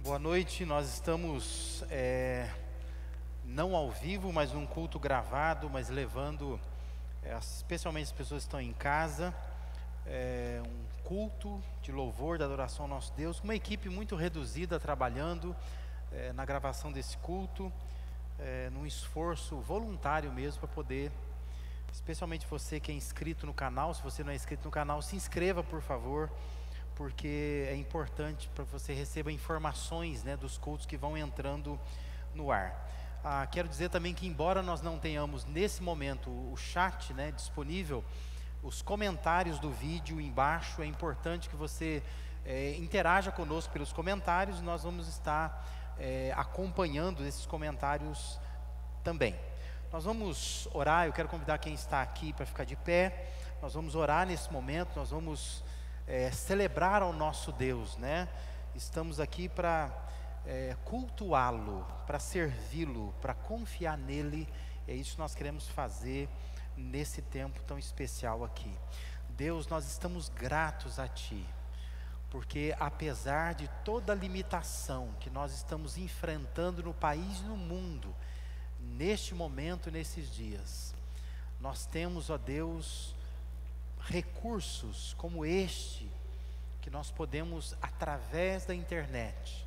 Boa noite, nós estamos não ao vivo, mas num culto gravado, mas levando, especialmente as pessoas que estão em casa, um culto de louvor, de adoração ao nosso Deus, com uma equipe muito reduzida trabalhando na gravação desse culto, num esforço voluntário mesmo para poder, especialmente você que é inscrito no canal, se você não é inscrito no canal, se inscreva por favor, porque é importante para que você receba informações dos cultos que vão entrando no ar. Quero dizer também que, embora nós não tenhamos nesse momento o chat disponível, os comentários do vídeo embaixo, é importante que você interaja conosco pelos comentários, e nós vamos estar acompanhando esses comentários também. Nós vamos orar, eu quero convidar quem está aqui para ficar de pé. Nós vamos orar nesse momento, nós vamos celebrar ao nosso Deus, Estamos aqui para cultuá-lo, para servi-lo, para confiar nele. É isso que nós queremos fazer nesse tempo tão especial aqui. Deus, nós estamos gratos a Ti, porque apesar de toda a limitação que nós estamos enfrentando no país e no mundo, neste momento, nesses dias, nós temos, ó Deus, recursos como este, que nós podemos, através da internet,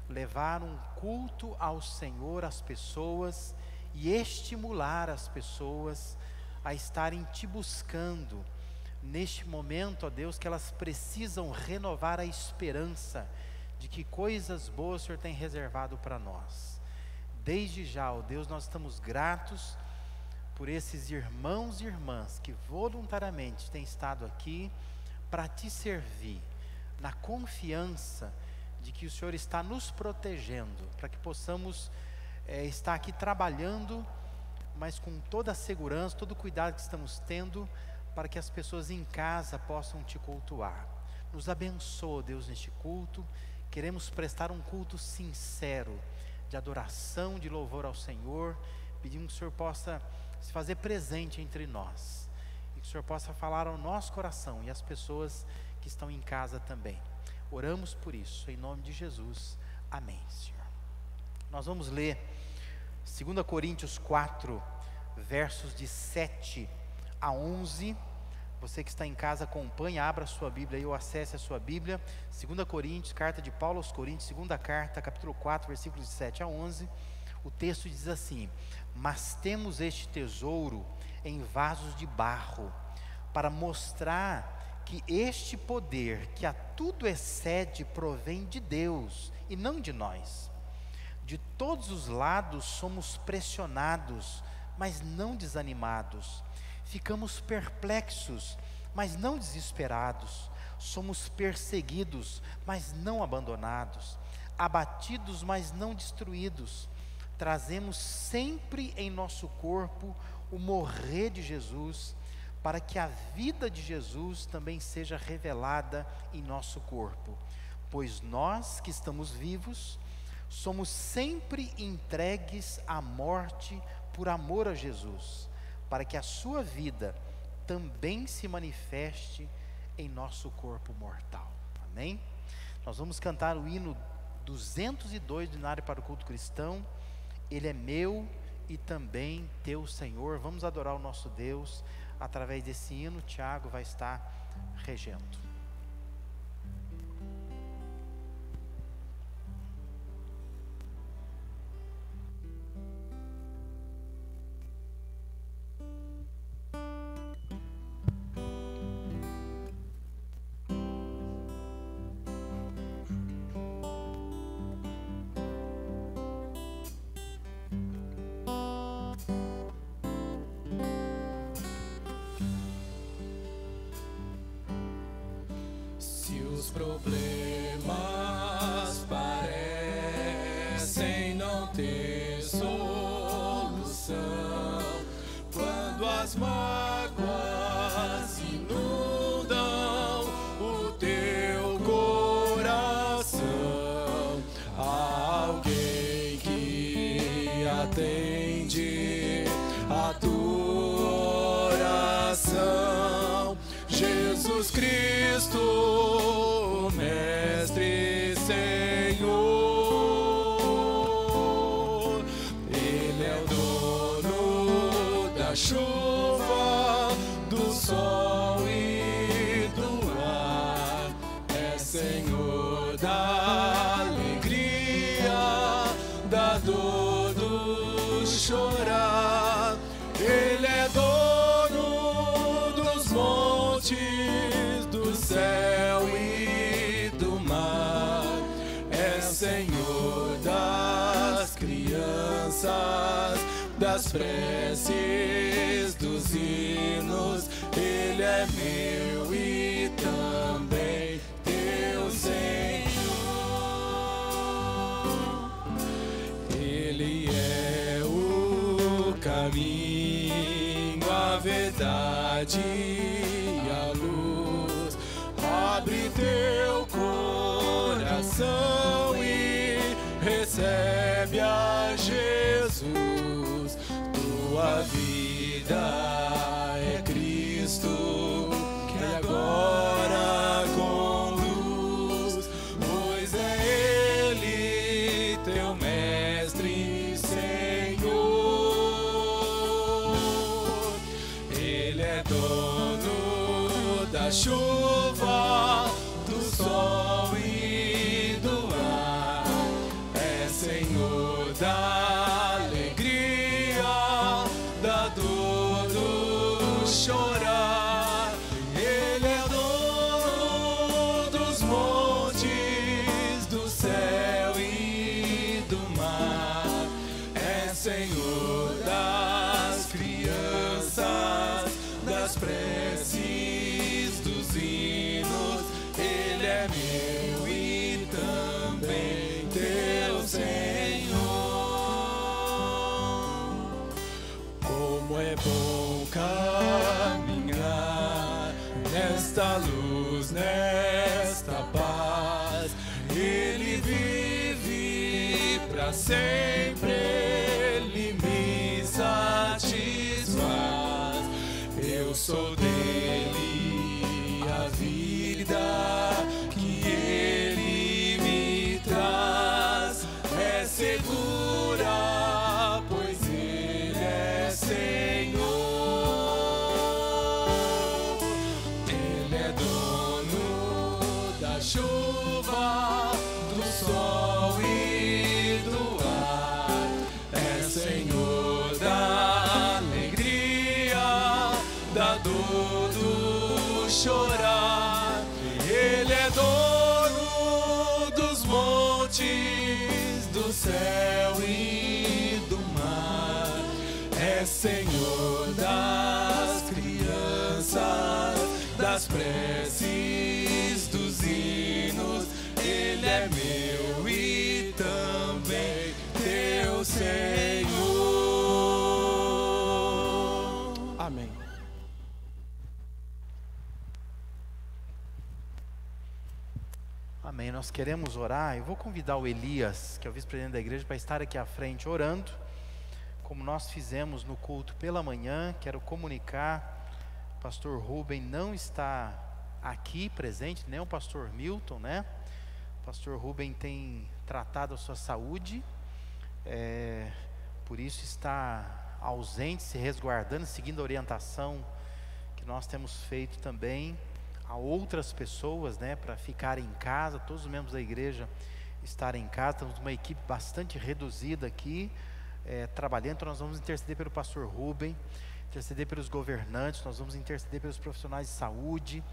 levar um culto ao Senhor às pessoas e estimular as pessoas a estarem Te buscando neste momento, ó Deus, que elas precisam renovar a esperança de que coisas boas o Senhor tem reservado para nós. Desde já, ó Deus, nós estamos gratos por esses irmãos e irmãs que voluntariamente têm estado aqui para Te servir, na confiança de que o Senhor está nos protegendo, para que possamos estar aqui trabalhando, mas com toda a segurança, todo o cuidado que estamos tendo, para que as pessoas em casa possam Te cultuar. Nos abençoa, Deus, neste culto. Queremos prestar um culto sincero, de adoração, de louvor ao Senhor. Pedimos que o Senhor possa se fazer presente entre nós, e que o Senhor possa falar ao nosso coração e às pessoas que estão em casa também. Oramos por isso, em nome de Jesus, amém, Senhor. Nós vamos ler 2 Coríntios 4, versos de 7 a 11, você que está em casa acompanhe, abra a sua Bíblia aí, ou acesse a sua Bíblia, 2 Coríntios, carta de Paulo aos Coríntios, segunda carta, capítulo 4, versículos de 7 a 11, o texto diz assim: mas temos este tesouro em vasos de barro, para mostrar que este poder, que a tudo excede, provém de Deus e não de nós. De todos os lados somos pressionados, mas não desanimados. Ficamos perplexos, mas não desesperados. Somos perseguidos, mas não abandonados. Abatidos, mas não destruídos. Trazemos sempre em nosso corpo o morrer de Jesus, para que a vida de Jesus também seja revelada em nosso corpo. Pois nós que estamos vivos, somos sempre entregues à morte por amor a Jesus, para que a sua vida também se manifeste em nosso corpo mortal. Amém? Nós vamos cantar o hino 202 do Inário para o Culto Cristão. Ele é meu e também teu, Senhor. Vamos adorar o nosso Deus através desse hino. Tiago vai estar regendo. Os problemas parecem não ter solução, quando as mágoas inundam o teu coração, há alguém que atende a tua oração. Jesus Cristo, Mestre, Senhor. chuva, do sol e do ar. É Senhor da alegria, da dor, do chorar. Ele é dono dos montes, do céu e do mar. É Senhor das crianças, das preces, dos hinos. Ele é meu e também teu Senhor. Ele é o caminho, a verdade e a luz. Abre teu coração e recebe a Jesus. Tua vida é Cristo, que agora conduz, pois é Ele teu mestre e Senhor. Ele é dono da chuva, do sol e do ar. É Senhor da alegria, da dor, do chorar. Ele é dono dos montes, do céu e do mar. É Senhor das crianças, das preces, dos hinos. Ele é meu e também teu Senhor. Como é bom caminhar nesta luz, nesta paz. Ele vive pra sempre, Ele me satisfaz. Eu sou dele, a vida que Ele me traz é segura, pois Ele é Senhor. Ele é dono da chuva, do sol e do ar. É Senhor da alegria, da dor, do chorar. Ele é dono dos montes, do céu e do mar. É Senhor das crianças, das preces, dos hinos. Ele é meu e também teu Senhor. Amém. Amém. Nós queremos orar. Eu vou convidar o Elias, que é o vice-presidente da igreja, para estar aqui à frente orando, como nós fizemos no culto pela manhã. Quero comunicar, o pastor Rubem não está aqui presente, nem o pastor Milton, né? O pastor Rubem tem tratado a sua saúde, por isso está ausente, se resguardando, seguindo a orientação que nós temos feito também a outras pessoas, né, para ficarem em casa. Todos os membros da igreja estarem em casa. Temos uma equipe bastante reduzida aqui, trabalhando. Então nós vamos interceder pelo pastor Rubem, interceder pelos governantes, nós vamos interceder pelos profissionais de saúde.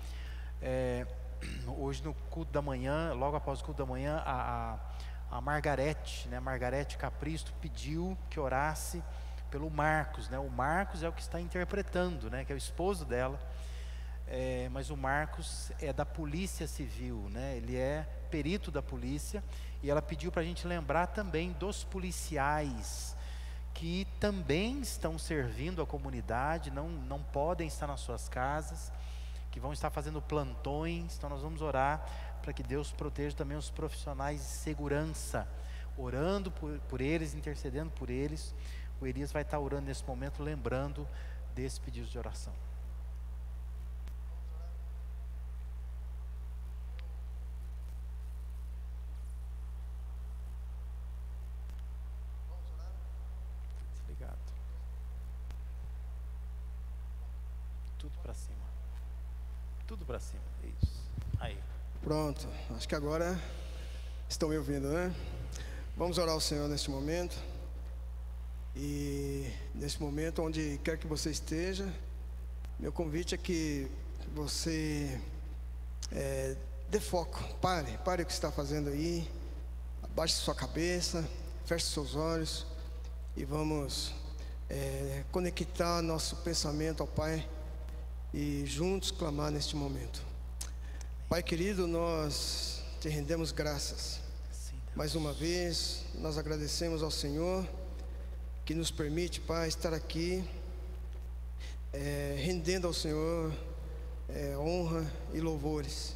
Hoje no culto da manhã, logo após o culto da manhã, a Margarete, né, Margarete Capristo pediu que orasse pelo Marcos, né? O Marcos é o que está interpretando, né, que é o esposo dela. Mas o Marcos é da Polícia Civil, né? Ele é perito da polícia, e ela pediu para a gente lembrar também dos policiais que também estão servindo a comunidade, não podem estar nas suas casas, que vão estar fazendo plantões. Então nós vamos orar para que Deus proteja também os profissionais de segurança, orando por eles, intercedendo por eles. O Elias vai estar orando nesse momento, lembrando desse pedido de oração. tudo para cima. Tudo para cima. Isso. Aí. Pronto. Acho que agora estão me ouvindo, né? Vamos orar ao Senhor neste momento. E neste momento, onde quer que você esteja, meu convite é que você dê foco. Pare o que está fazendo aí. Abaixe sua cabeça, feche seus olhos e vamos conectar nosso pensamento ao Pai e juntos clamar neste momento. Pai querido, nós te rendemos graças. Mais uma vez, nós agradecemos ao Senhor que nos permite, Pai, estar aqui rendendo ao Senhor honra e louvores.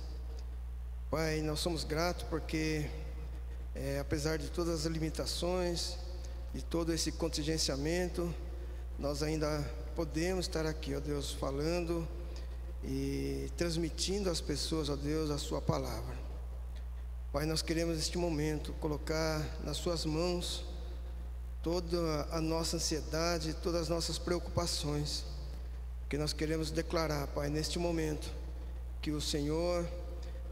Pai, nós somos gratos porque apesar de todas as limitações, de todo esse contingenciamento, nós ainda podemos estar aqui, ó Deus, falando e transmitindo às pessoas, ó Deus, a sua palavra. Pai, nós queremos neste momento colocar nas suas mãos toda a nossa ansiedade, todas as nossas preocupações, que nós queremos declarar, Pai, neste momento, que o Senhor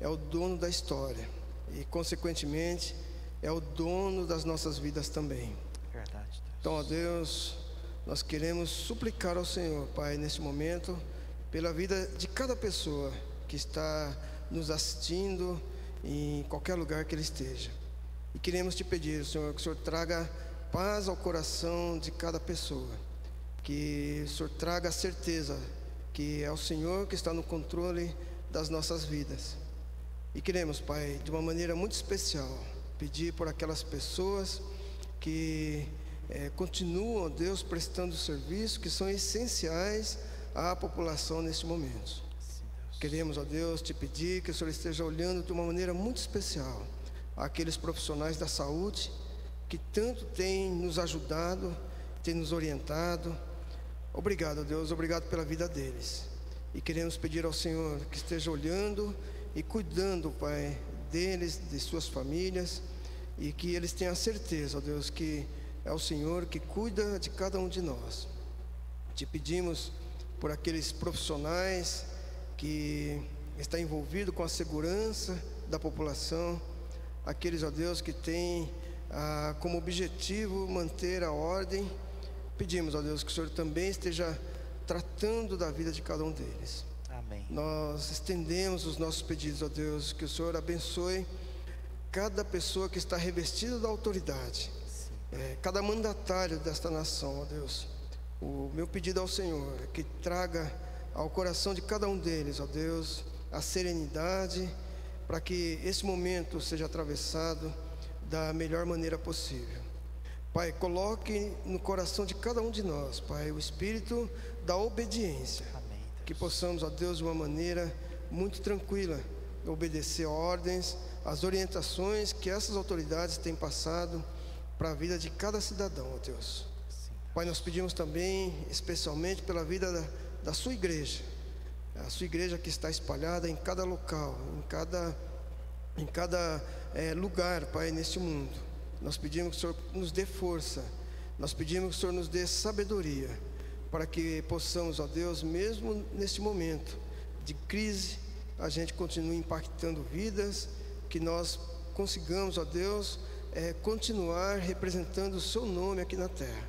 é o dono da história e, consequentemente, é o dono das nossas vidas também. Verdade, Deus. Então, ó Deus, nós queremos suplicar ao Senhor, Pai, neste momento, pela vida de cada pessoa que está nos assistindo em qualquer lugar que ele esteja. E queremos te pedir, Senhor, que o Senhor traga paz ao coração de cada pessoa, que o Senhor traga a certeza que é o Senhor que está no controle das nossas vidas. E queremos, Pai, de uma maneira muito especial, pedir por aquelas pessoas que continuam, Deus, prestando serviço, que são essenciais à população neste momento. Queremos, ó Deus, te pedir que o Senhor esteja olhando de uma maneira muito especial àqueles profissionais da saúde que tanto têm nos ajudado, têm nos orientado. Obrigado, Deus, obrigado pela vida deles. E queremos pedir ao Senhor que esteja olhando e cuidando, Pai, deles, de suas famílias, e que eles tenham a certeza, ó Deus, que é o Senhor que cuida de cada um de nós. Te pedimos por aqueles profissionais que estão envolvidos com a segurança da população, aqueles, ó Deus, que têm como objetivo manter a ordem. Pedimos, ó Deus, que o Senhor também esteja tratando da vida de cada um deles. Amém. Nós estendemos os nossos pedidos, ó Deus, que o Senhor abençoe cada pessoa que está revestida da autoridade, cada mandatário desta nação, ó Deus. O meu pedido ao Senhor é que traga ao coração de cada um deles, ó Deus, a serenidade, para que esse momento seja atravessado da melhor maneira possível. Pai, coloque no coração de cada um de nós, Pai, o espírito da obediência. Amém, Deus. Que possamos, ó Deus, de uma maneira muito tranquila, obedecer ordens, as orientações que essas autoridades têm passado para a vida de cada cidadão, ó Deus. Sim, Pai, nós pedimos também, especialmente pela vida da sua igreja, a sua igreja que está espalhada em cada local, em cada lugar, Pai, neste mundo. Nós pedimos que o Senhor nos dê força, nós pedimos que o Senhor nos dê sabedoria, para que possamos, ó Deus, mesmo neste momento de crise, a gente continue impactando vidas, que nós consigamos, ó Deus, continuar representando o seu nome aqui na terra,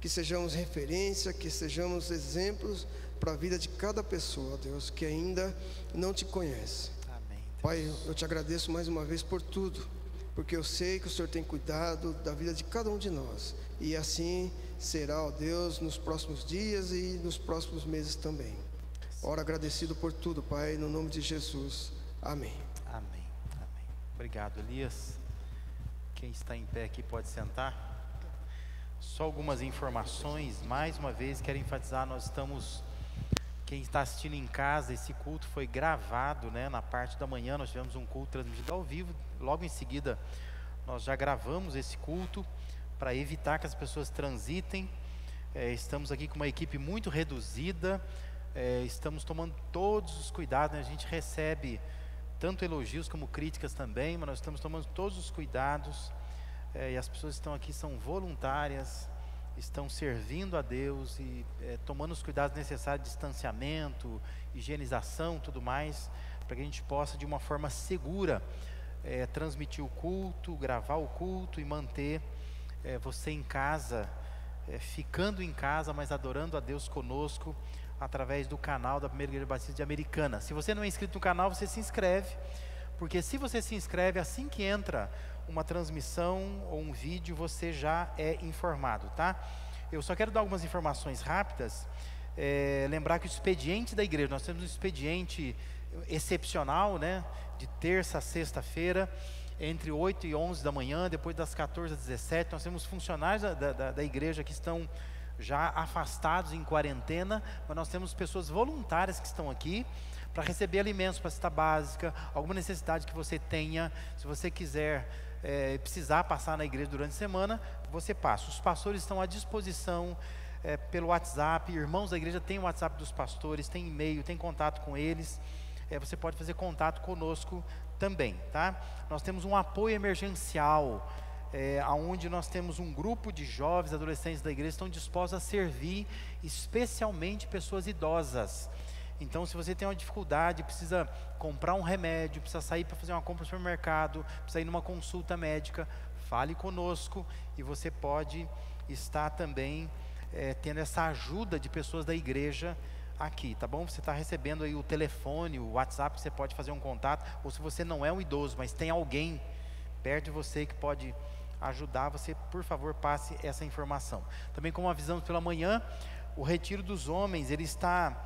que sejamos referência, que sejamos exemplos para a vida de cada pessoa, ó Deus, que ainda não te conhece. Amém, Deus. Pai, eu te agradeço mais uma vez por tudo, porque eu sei que o Senhor tem cuidado da vida de cada um de nós, e assim será, ó Deus, nos próximos dias e nos próximos meses também. Ora, agradecido por tudo, Pai, no nome de Jesus. Amém. Amém. Amém. Obrigado, Elias. Quem está em pé aqui pode sentar. Só algumas informações. Mais uma vez, quero enfatizar, quem está assistindo em casa, esse culto foi gravado, né? Na parte da manhã nós tivemos um culto transmitido ao vivo. Logo em seguida, nós já gravamos esse culto para evitar que as pessoas transitem. Estamos aqui com uma equipe muito reduzida. Estamos tomando todos os cuidados, né? A gente recebe tanto elogios como críticas também, mas nós estamos tomando todos os cuidados, e as pessoas que estão aqui são voluntárias, estão servindo a Deus e tomando os cuidados necessários de distanciamento, higienização, tudo mais, para que a gente possa de uma forma segura transmitir o culto, gravar o culto e manter você em casa, ficando em casa, mas adorando a Deus conosco através do canal da Primeira Igreja Batista de Americana. Se você não é inscrito no canal, você se inscreve, porque se você se inscreve, assim que entra uma transmissão ou um vídeo, você já é informado, tá? Eu só quero dar algumas informações rápidas. Lembrar que o expediente da igreja, nós temos um expediente excepcional, né? De terça a sexta-feira, entre 8 e 11 da manhã, depois das 14 às 17, nós temos funcionários da igreja que estão já afastados em quarentena, mas nós temos pessoas voluntárias que estão aqui para receber alimentos para a cesta básica, alguma necessidade que você tenha. Se você quiser precisar passar na igreja durante a semana, você passa. Os pastores estão à disposição pelo WhatsApp, irmãos da igreja têm o WhatsApp dos pastores, tem e-mail, tem contato com eles, você pode fazer contato conosco também, tá? Nós temos um apoio emergencial, onde nós temos um grupo de jovens, adolescentes da igreja que estão dispostos a servir, especialmente pessoas idosas. Então, se você tem uma dificuldade, precisa comprar um remédio, precisa sair para fazer uma compra no supermercado, precisa ir numa consulta médica, fale conosco e você pode estar também tendo essa ajuda de pessoas da igreja aqui, tá bom? Você está recebendo aí o telefone, o WhatsApp, você pode fazer um contato, ou se você não é um idoso, mas tem alguém perto de você que pode ajudar, você, por favor, passe essa informação. Também, como avisamos pela manhã, o retiro dos homens, ele está...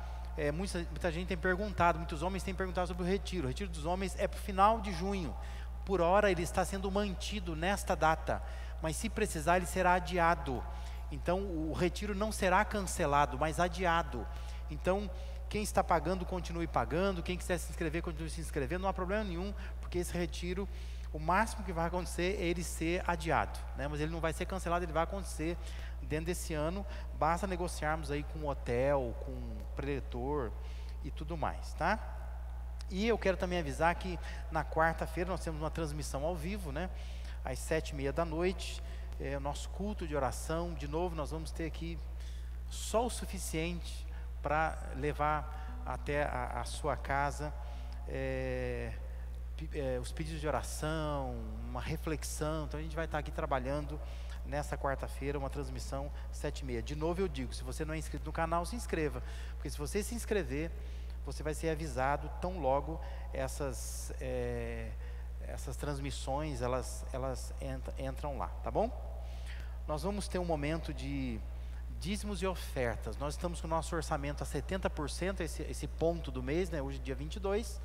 muita gente tem perguntado, muitos homens têm perguntado sobre o retiro. O retiro dos homens é para o final de junho. Por hora ele está sendo mantido nesta data, mas se precisar ele será adiado. Então o retiro não será cancelado, mas adiado. Então quem está pagando, continue pagando. Quem quiser se inscrever, continue se inscrevendo. Não há problema nenhum, porque esse retiro, o máximo que vai acontecer é ele ser adiado, né? Mas ele não vai ser cancelado, ele vai acontecer dentro desse ano. Basta negociarmos aí com o hotel, com o preletor e tudo mais, tá? E eu quero também avisar que na quarta-feira nós temos uma transmissão ao vivo, né? Às 7h30 da noite, o nosso culto de oração. De novo, nós vamos ter aqui só o suficiente para levar até a sua casa os pedidos de oração, uma reflexão. Então a gente vai estar aqui trabalhando nessa quarta-feira, uma transmissão 7h30. De novo eu digo, se você não é inscrito no canal, se inscreva, porque se você se inscrever, você vai ser avisado tão logo essas transmissões, elas entram lá, tá bom? Nós vamos ter um momento de dízimos e ofertas. Nós estamos com o nosso orçamento a 70%, esse ponto do mês, né? Hoje dia 22,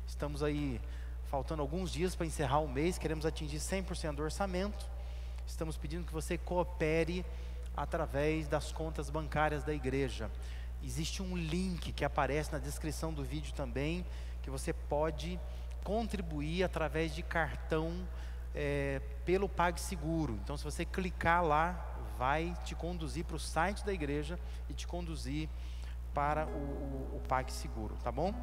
estamos aí faltando alguns dias para encerrar o mês, queremos atingir 100% do orçamento. Estamos pedindo que você coopere através das contas bancárias da igreja. Existe um link que aparece na descrição do vídeo também, que você pode contribuir através de cartão pelo PagSeguro. Então, se você clicar lá, vai te conduzir para o site da igreja e te conduzir para o PagSeguro, tá bom?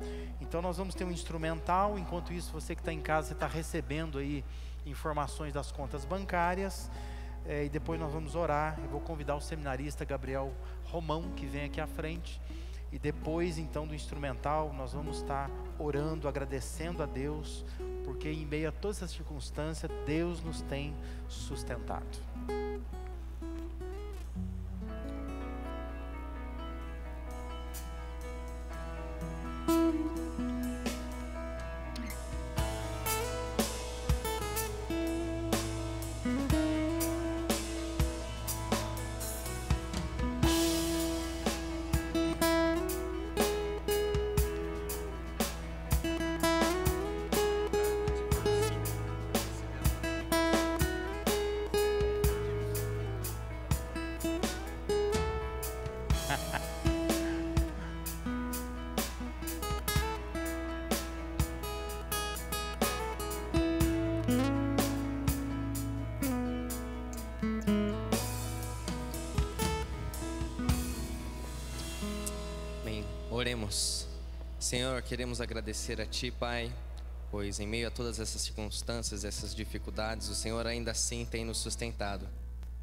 Então, nós vamos ter um instrumental. Enquanto isso, você que está em casa, você está recebendo aí informações das contas bancárias, e depois nós vamos orar. Eu vou convidar o seminarista Gabriel Romão, que vem aqui à frente, e depois então do instrumental nós vamos estar orando, agradecendo a Deus, porque em meio a todas essas circunstâncias Deus nos tem sustentado. Oremos. Senhor, queremos agradecer a Ti, Pai, pois em meio a todas essas circunstâncias, essas dificuldades, o Senhor ainda assim tem nos sustentado.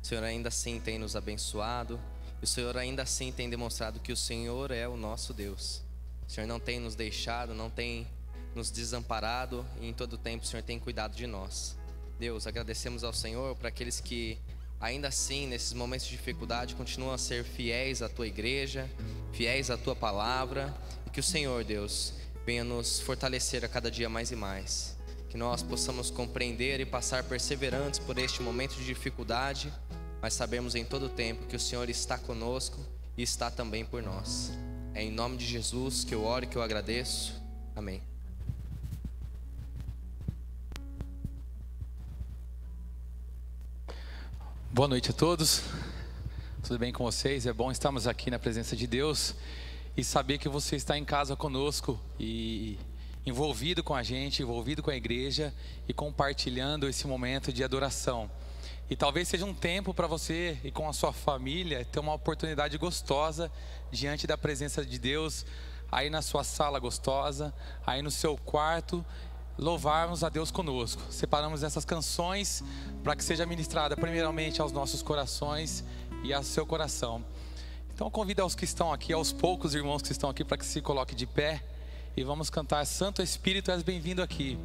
O Senhor ainda assim tem nos abençoado. E o Senhor ainda assim tem demonstrado que o Senhor é o nosso Deus. O Senhor não tem nos deixado, não tem nos desamparado. E em todo tempo o Senhor tem cuidado de nós. Deus, agradecemos ao Senhor por aqueles que ainda assim, nesses momentos de dificuldade, continuam a ser fiéis à Tua igreja, fiéis à Tua palavra. E que o Senhor, Deus, venha nos fortalecer a cada dia mais e mais. Que nós possamos compreender e passar perseverantes por este momento de dificuldade, mas sabemos em todo tempo que o Senhor está conosco e está também por nós. É em nome de Jesus que eu oro e que eu agradeço. Amém. Boa noite a todos. Tudo bem com vocês? É bom estarmos aqui na presença de Deus e saber que você está em casa conosco e envolvido com a gente, envolvido com a igreja e compartilhando esse momento de adoração. E talvez seja um tempo para você e com a sua família ter uma oportunidade gostosa diante da presença de Deus, aí na sua sala gostosa, aí no seu quarto, louvarmos a Deus conosco. Separamos essas canções para que seja ministrada primeiramente aos nossos corações e ao seu coração. Então convido aos que estão aqui, aos poucos irmãos que estão aqui, para que se coloque de pé e vamos cantar Santo Espírito, és bem-vindo aqui.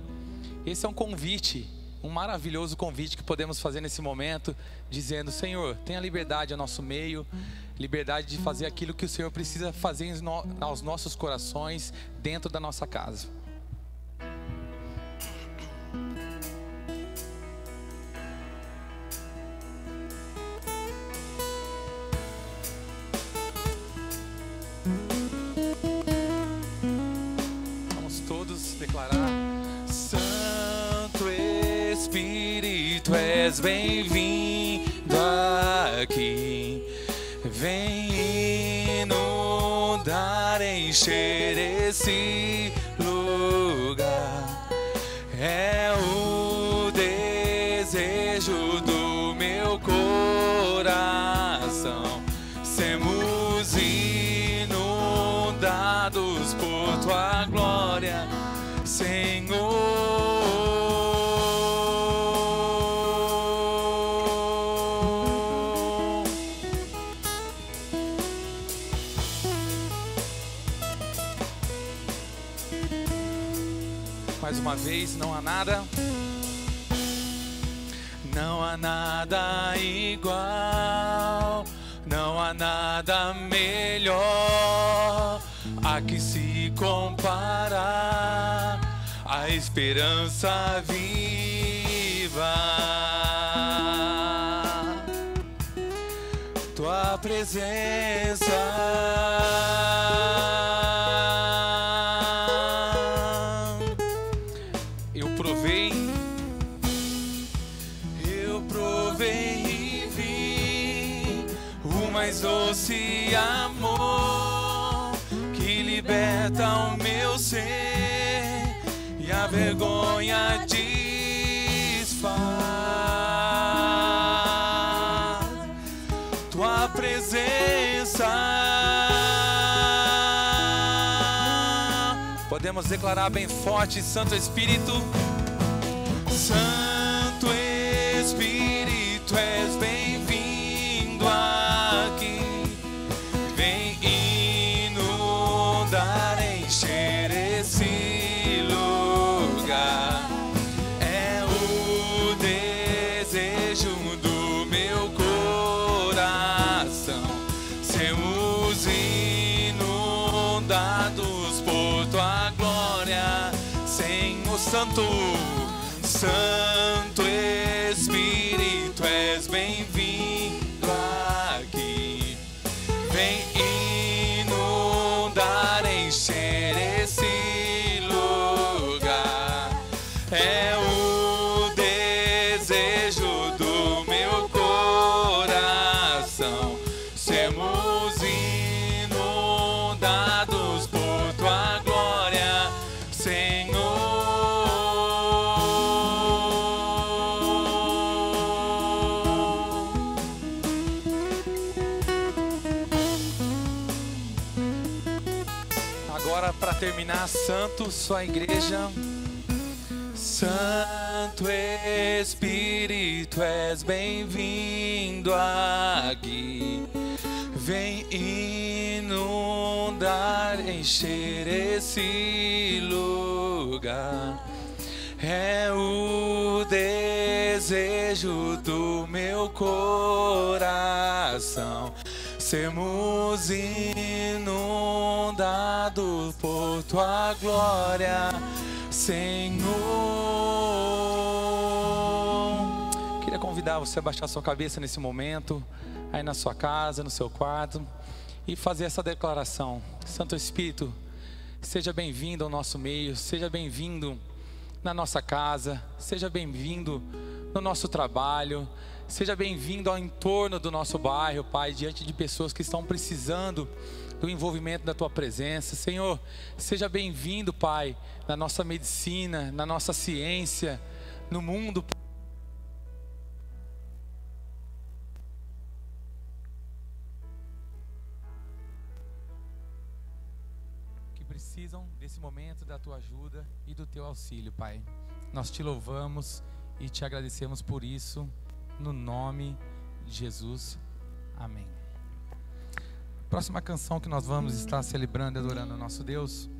Esse é um convite, um maravilhoso convite que podemos fazer nesse momento, dizendo: Senhor, tenha liberdade ao nosso meio, liberdade de fazer aquilo que o Senhor precisa fazer aos nossos corações, dentro da nossa casa. Declarar: Santo Espírito, és bem-vindo aqui. Vem inundar, encher esse lugar. É o desejo do meu coração. Sermos inundados por tua glória, Senhor. Mais uma vez, não há nada. Não há nada igual, não há nada melhor a que se comparar. A esperança viva, tua presença. Eu provei e vi o mais doce amor que liberta o meu ser. E a vergonha desfaz. Tua presença. Podemos declarar bem forte: Santo Espírito. Santo Espírito, és bem-vindo aqui. Vem inundar, encher esse lugar. É o desejo do meu coração. Sermos inundados por tua glória, Senhor Santo. Santo Espírito, és bem-vindo aqui. Vem inundar, encher esse lugar. É o desejo do meu coração. Sermos inundados por tua glória, Senhor. Agora, para terminar, santo, sua igreja. Santo Santo Espírito, és bem-vindo aqui. Vem inundar, encher esse lugar. É o desejo do meu coração, sermos inundados por tua glória, Senhor. Queria convidar você a baixar sua cabeça nesse momento, aí na sua casa, no seu quarto, e fazer essa declaração. Santo Espírito, seja bem-vindo ao nosso meio, seja bem-vindo na nossa casa, seja bem-vindo no nosso trabalho, seja bem-vindo ao entorno do nosso bairro, Pai, diante de pessoas que estão precisando do envolvimento da tua presença. Senhor, seja bem-vindo, Pai, na nossa medicina, na nossa ciência, no mundo que precisam desse momento da tua ajuda e do teu auxílio, Pai. Nós te louvamos e te agradecemos por isso, no nome de Jesus. Amém. Próxima canção que nós vamos estar celebrando e adorando o nosso Deus,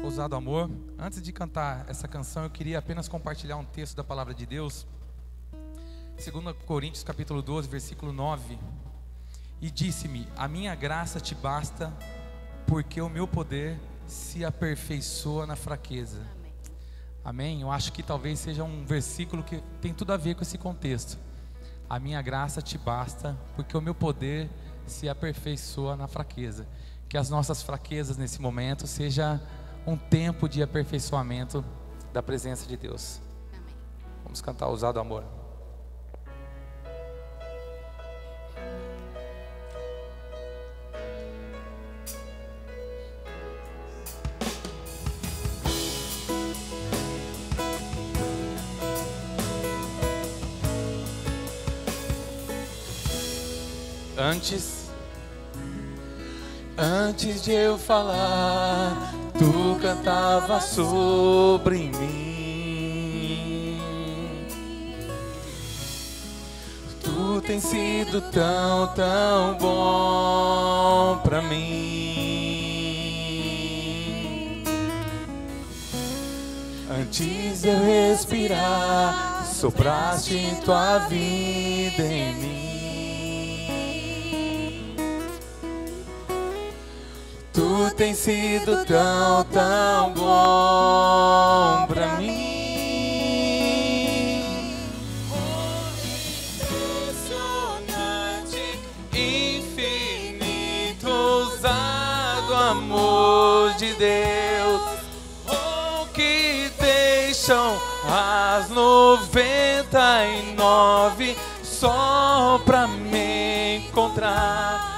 Ousado Amor. Antes de cantar essa canção, eu queria apenas compartilhar um texto da palavra de Deus, 2 Coríntios capítulo 12, versículo 9. E disse-me: a minha graça te basta, porque o meu poder se aperfeiçoa na fraqueza. Amém? Eu acho que talvez seja um versículo que tem tudo a ver com esse contexto. A minha graça te basta, porque o meu poder se aperfeiçoa na fraqueza. Que as nossas fraquezas nesse momento seja um tempo de aperfeiçoamento da presença de Deus. Amém. Vamos cantar Ousado Amor. Antes de eu falar, tu cantava sobre mim. Tu tens sido tão, tão bom pra mim. Antes de eu respirar, sopraste tua vida em mim. Tu tens sido tão, tão bom pra mim. Oh, impressionante, infinito, ousado amor de Deus. Oh, que deixam as 99 só pra me encontrar.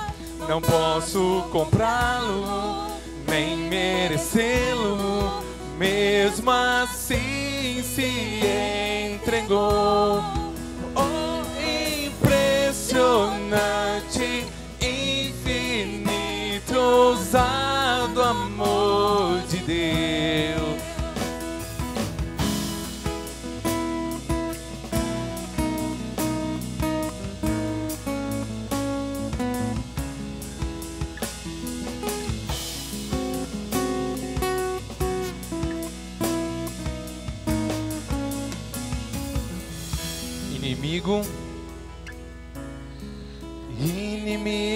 Não posso comprá-lo, nem merecê-lo, mesmo assim se entregou. Oh, impressionante, infinito, ousado amor de Deus. Inimigo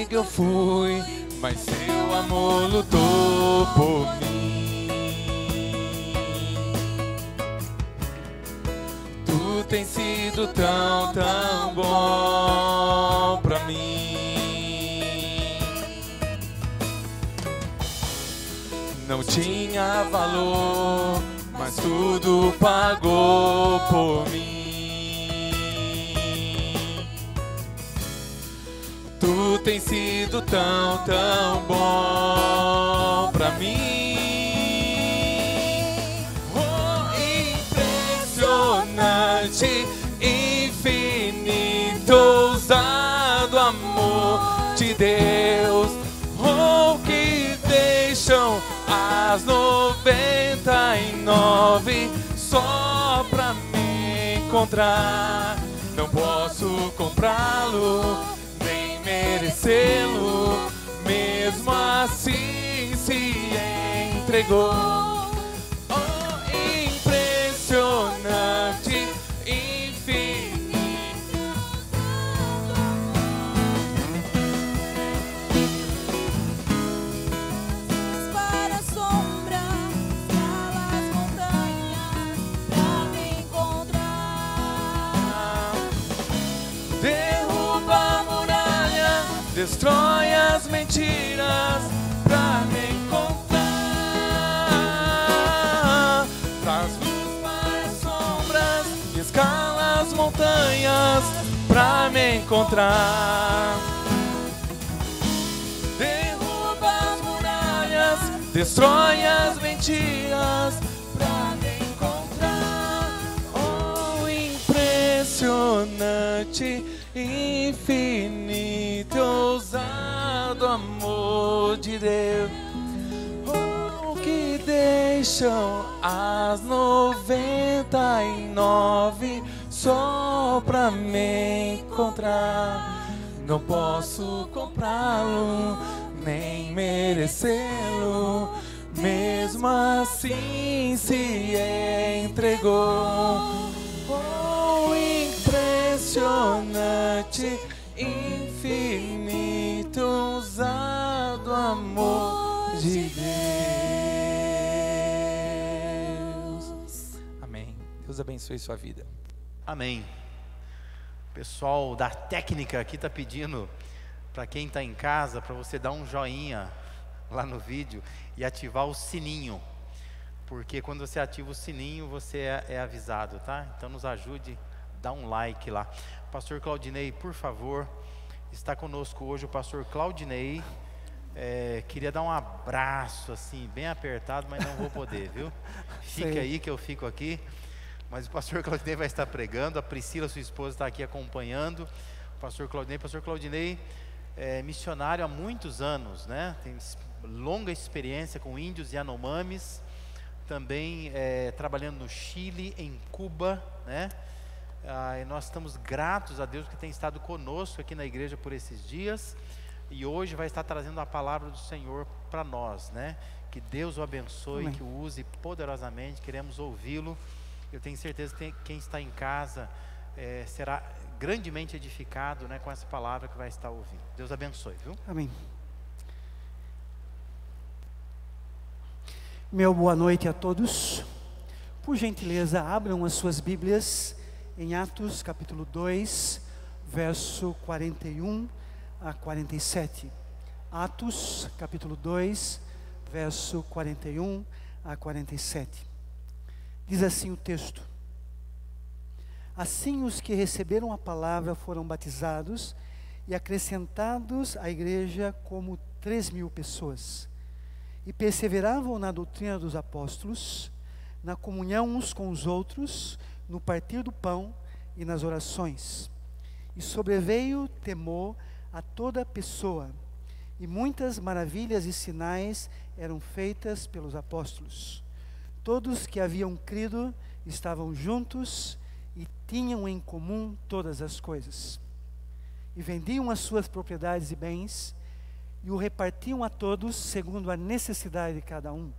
eu fui, mas seu amor lutou por mim. Tu tens sido tão, tão bom pra mim. Não tinha valor, mas tudo pagou por mim. Tu tens sido tão, tão bom pra mim. Oh, impressionante, infinito, ousado amor de Deus. Oh, que deixam as 99 só pra me encontrar. Não posso comprá-lo, nem merecê-lo, mesmo assim se entregou. Oh, impressionante, infinito. Para a sombra, escala as montanhas pra me encontrar. Derruba a muralha, destrói as mentiras pra me encontrar. Traz luz para as sombras, escala as montanhas pra me encontrar. Derruba as muralhas, destrói as mentiras pra me encontrar. Oh, impressionante, infinito, ousado amor de Deus. Oh, que deixam as 99 só pra me encontrar. Não posso comprá-lo, nem merecê-lo, mesmo assim se entregou. Oh, impressionante, infinito, ousado amor de Deus. Amém. Deus abençoe sua vida. Amém. O pessoal da técnica aqui está pedindo para quem está em casa, para você dar um joinha lá no vídeo e ativar o sininho, porque quando você ativa o sininho você é avisado, tá? Então nos ajude, dá um like lá. Pastor Claudinei, por favor, está conosco hoje o pastor Claudinei. Queria dar um abraço assim, bem apertado, mas não vou poder, viu? Fica aí que eu fico aqui. Mas o pastor Claudinei vai estar pregando, a Priscila, sua esposa, está aqui acompanhando. O pastor Claudinei é missionário há muitos anos, né? Tem longa experiência com índios e Yanomamis, também trabalhando no Chile, em Cuba, né? E nós estamos gratos a Deus que tem estado conosco aqui na igreja por esses dias, e hoje vai estar trazendo a palavra do Senhor para nós, né? Que Deus o abençoe, que o use poderosamente, queremos ouvi-lo. Eu tenho certeza que quem está em casa será grandemente edificado, né, com essa palavra que vai estar ouvindo. Deus abençoe, viu? Amém. Meu boa noite a todos. Por gentileza, abram as suas Bíblias em Atos capítulo 2, verso 41 a 47. Atos capítulo 2, verso 41 a 47. Diz assim o texto: assim os que receberam a palavra foram batizados e acrescentados à igreja como 3.000 pessoas. E perseveravam na doutrina dos apóstolos, na comunhão uns com os outros, no partir do pão e nas orações. E sobreveio temor a toda pessoa, e muitas maravilhas e sinais eram feitas pelos apóstolos. Todos que haviam crido estavam juntos e tinham em comum todas as coisas. E vendiam as suas propriedades e bens, e o repartiam a todos segundo a necessidade de cada um.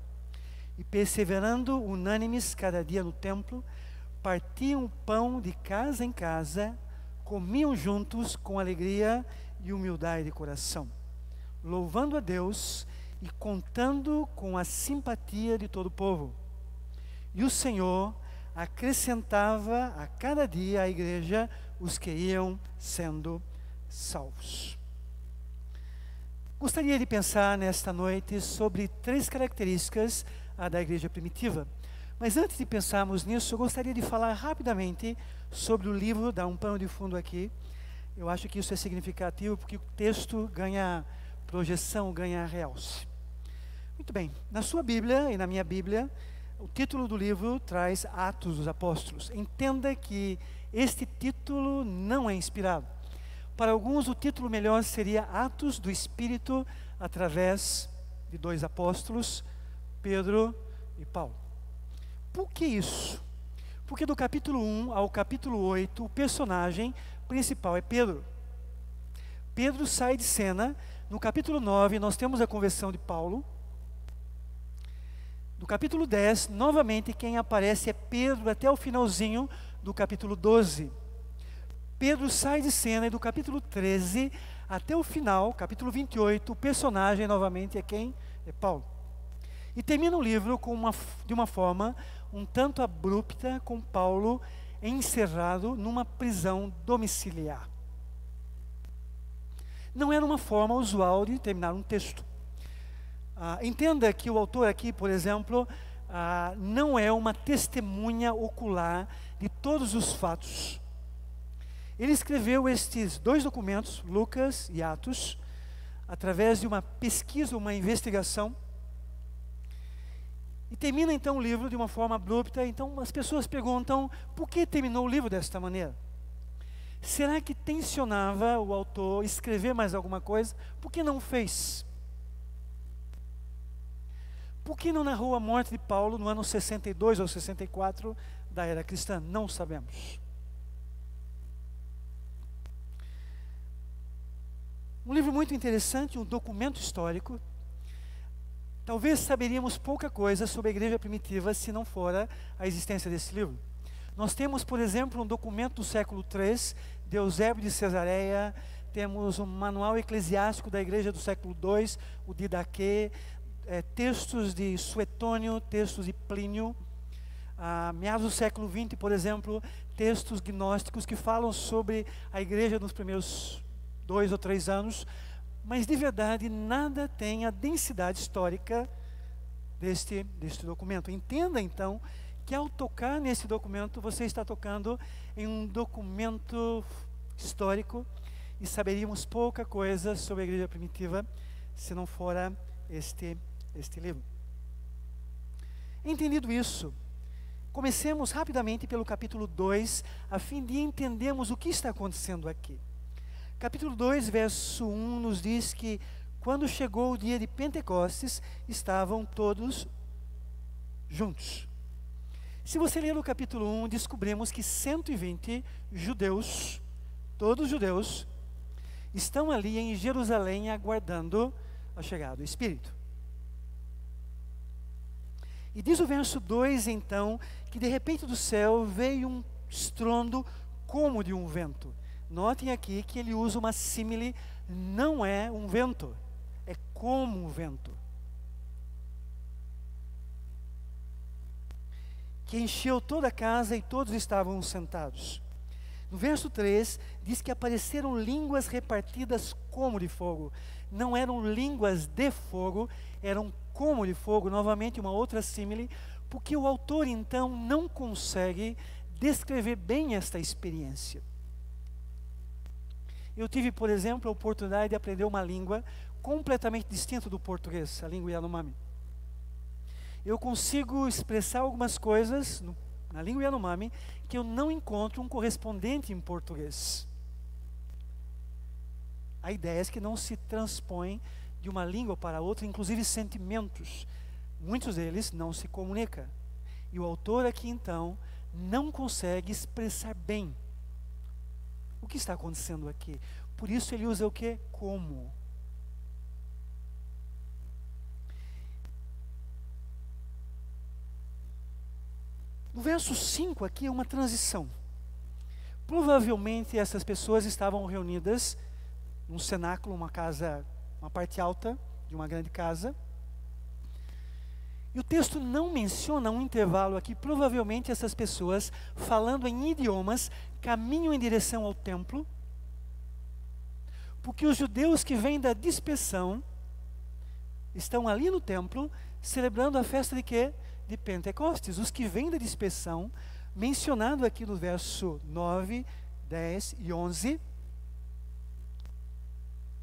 E perseverando unânimes cada dia no templo, partiam o pão de casa em casa, comiam juntos com alegria e humildade de coração, louvando a Deus e contando com a simpatia de todo o povo. E o Senhor acrescentava a cada dia à igreja os que iam sendo salvos. Gostaria de pensar nesta noite sobre 3 características da igreja primitiva. Mas antes de pensarmos nisso, eu gostaria de falar rapidamente sobre o livro, dar um pano de fundo aqui. Eu acho que isso é significativo porque o texto ganha projeção, ganha realce. Muito bem, na sua Bíblia e na minha Bíblia, o título do livro traz Atos dos Apóstolos. Entenda que este título não é inspirado. Para alguns, o título melhor seria Atos do Espírito através de 2 apóstolos, Pedro e Paulo. Por que isso? Porque do capítulo 1 ao capítulo 8, o personagem principal é Pedro. Pedro sai de cena. No capítulo 9, nós temos a conversão de Paulo. No capítulo 10, novamente, quem aparece é Pedro até o finalzinho do capítulo 12. Pedro sai de cena e do capítulo 13 até o final, capítulo 28, o personagem novamente é quem? É Paulo. E termina o livro de uma forma um tanto abrupta, com Paulo encerrado numa prisão domiciliar. Não era uma forma usual de terminar um texto. Entenda que o autor aqui, por exemplo, não é uma testemunha ocular de todos os fatos. Ele escreveu estes dois documentos, Lucas e Atos, através de uma pesquisa, uma investigação. E termina então o livro de uma forma abrupta. Então as pessoas perguntam, por que terminou o livro desta maneira? Será que tensionava o autor escrever mais alguma coisa? Por que não fez? Por que não narrou a morte de Paulo no ano 62 ou 64 da era cristã? Não sabemos. Um livro muito interessante, um documento histórico. Talvez saberíamos pouca coisa sobre a igreja primitiva se não fora a existência desse livro. Nós temos, por exemplo, um documento do século III, de Eusébio de Cesareia. Temos um manual eclesiástico da igreja do século II, o Didaquê, textos de Suetônio, textos de Plínio. Meados do século XX, por exemplo, textos gnósticos que falam sobre a igreja nos primeiros 2 ou 3 anos, mas de verdade nada tem a densidade histórica deste documento. Entenda então que ao tocar nesse documento, você está tocando em um documento histórico e saberíamos pouca coisa sobre a igreja primitiva se não fora este livro. Entendido isso, comecemos rapidamente pelo capítulo 2, a fim de entendermos o que está acontecendo aqui. Capítulo 2, verso 1 nos diz que quando chegou o dia de Pentecostes, estavam todos juntos. Se você ler o capítulo 1, descobrimos que 120 judeus, todos judeus, estão ali em Jerusalém aguardando a chegada do Espírito. E diz o verso 2 então, que de repente do céu veio um estrondo como de um vento. Notem aqui que ele usa uma símile, não é um vento, é como um vento. Que encheu toda a casa e todos estavam sentados. No verso 3, diz que apareceram línguas repartidas como de fogo. Não eram línguas de fogo, eram como de fogo. Novamente uma outra símile, porque o autor então não consegue descrever bem esta experiência. Eu tive, por exemplo, a oportunidade de aprender uma língua completamente distinta do português, a língua Yanomami. Eu consigo expressar algumas coisas na língua Yanomami que eu não encontro um correspondente em português. Há ideias que não se transpõem de uma língua para outra, inclusive sentimentos. Muitos deles não se comunicam. E o autor aqui, então, não consegue expressar bem o que está acontecendo aqui. Por isso ele usa o que? Como. No verso 5 aqui é uma transição. Provavelmente essas pessoas estavam reunidas num cenáculo, uma casa, uma parte alta de uma grande casa. E o texto não menciona um intervalo aqui. Provavelmente essas pessoas, falando em idiomas, caminham em direção ao templo, porque os judeus que vêm da dispersão estão ali no templo, celebrando a festa de quê? De Pentecostes. Os que vêm da dispersão, mencionado aqui no verso 9, 10 e 11,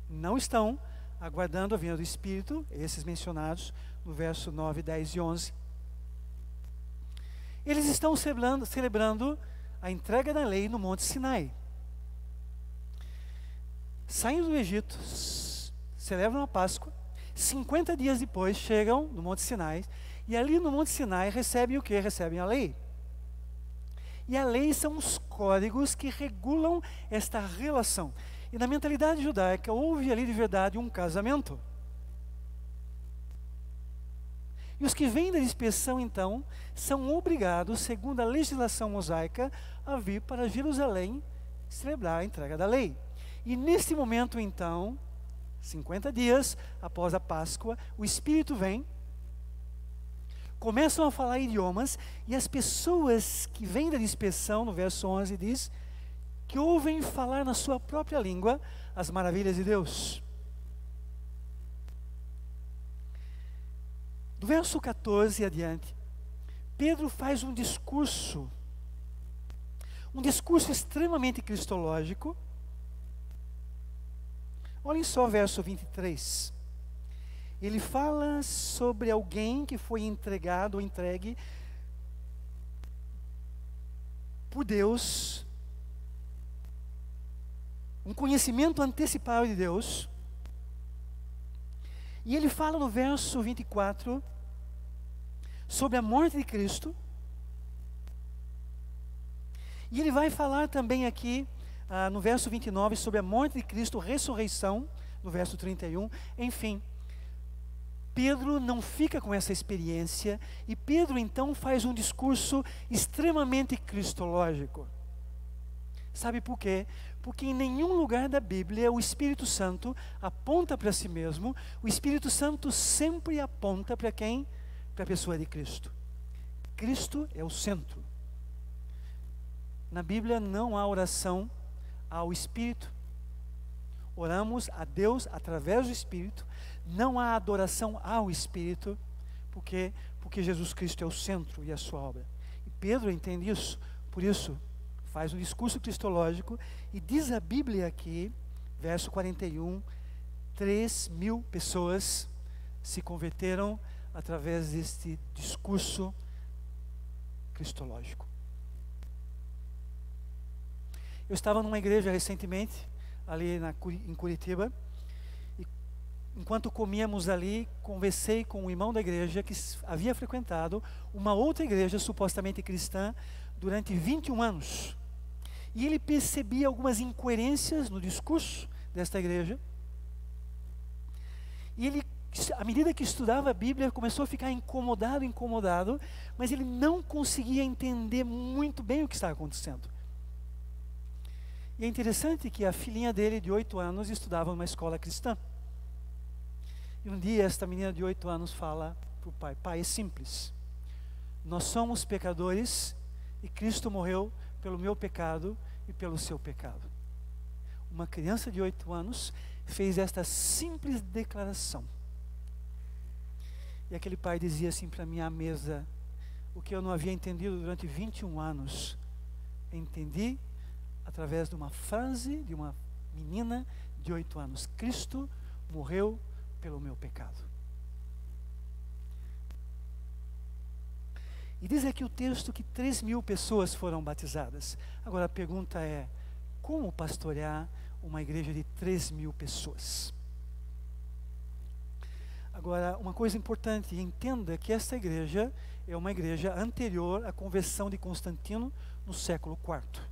não estão aguardando a vinda do Espírito, esses mencionados no verso 9, 10 e 11. Eles estão celebrando a entrega da lei no Monte Sinai. Saindo do Egito, celebram a Páscoa, 50 dias depois chegam no Monte Sinai, e ali no Monte Sinai recebem o que? Recebem a lei. E a lei são os códigos que regulam esta relação. E na mentalidade judaica houve ali de verdade um casamento. E os que vêm da dispersão, então, são obrigados, segundo a legislação mosaica, a vir para Jerusalém celebrar a entrega da lei. E neste momento, então, 50 dias após a Páscoa, o Espírito vem, começam a falar idiomas, e as pessoas que vêm da dispersão, no verso 11 diz, que ouvem falar na sua própria língua as maravilhas de Deus. Do verso 14 adiante, Pedro faz um discurso extremamente cristológico. Olhem só o verso 23. Ele fala sobre alguém que foi entregado ou entregue por Deus, um conhecimento antecipado de Deus. E ele fala no verso 24 sobre a morte de Cristo. E ele vai falar também aqui, no verso 29, sobre a morte de Cristo, ressurreição, no verso 31. Enfim, Pedro não fica com essa experiência, e Pedro então faz um discurso extremamente cristológico. Sabe por quê? Porque em nenhum lugar da Bíblia o Espírito Santo aponta para si mesmo. O Espírito Santo sempre aponta para quem? Para a pessoa de Cristo. Cristo é o centro. Na Bíblia não há oração ao Espírito. Oramos a Deus através do Espírito. Não há adoração ao Espírito. Por quê? Porque Jesus Cristo é o centro e a sua obra. E Pedro entende isso. Por isso, faz um discurso cristológico e diz a Bíblia aqui, verso 41, 3.000 pessoas se converteram através deste discurso cristológico. Eu estava numa igreja recentemente, ali em Curitiba, e enquanto comíamos ali, conversei com um irmão da igreja que havia frequentado uma outra igreja supostamente cristã durante 21 anos. E ele percebia algumas incoerências no discurso desta igreja. E ele, à medida que estudava a Bíblia, começou a ficar incomodado, mas ele não conseguia entender muito bem o que estava acontecendo. E é interessante que a filhinha dele, de 8 anos, estudava numa escola cristã. E um dia, esta menina de 8 anos fala para o pai: pai, é simples. Nós somos pecadores e Cristo morreu pelo meu pecado e pelo seu pecado. Uma criança de 8 anos fez esta simples declaração. E aquele pai dizia assim para mim à mesa: o que eu não havia entendido durante 21 anos, entendi através de uma frase de uma menina de 8 anos. Cristo morreu pelo meu pecado. E diz aqui o texto que 3.000 pessoas foram batizadas. Agora a pergunta é: como pastorear uma igreja de 3.000 pessoas? Agora, uma coisa importante, entenda que esta igreja é uma igreja anterior à conversão de Constantino no século IV.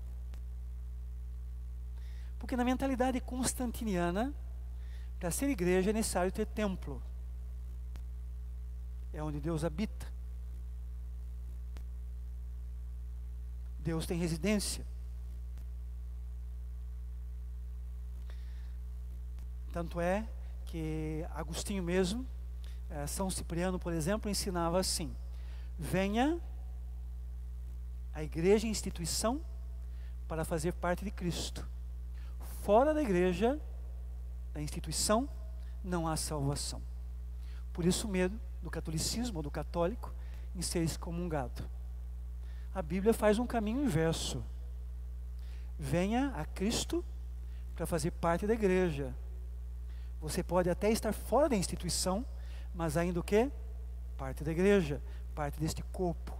Porque na mentalidade constantiniana, para ser igreja é necessário ter templo. É onde Deus habita. Deus tem residência. Tanto é que Agostinho mesmo, São Cipriano, por exemplo, ensinava assim: venha a igreja e instituição para fazer parte de Cristo. Fora da igreja, da instituição, não há salvação. Por isso o medo do catolicismo ou do católico em ser excomungado. A Bíblia faz um caminho inverso. Venha a Cristo para fazer parte da igreja. Você pode até estar fora da instituição, mas ainda o quê? Parte da igreja, parte deste corpo.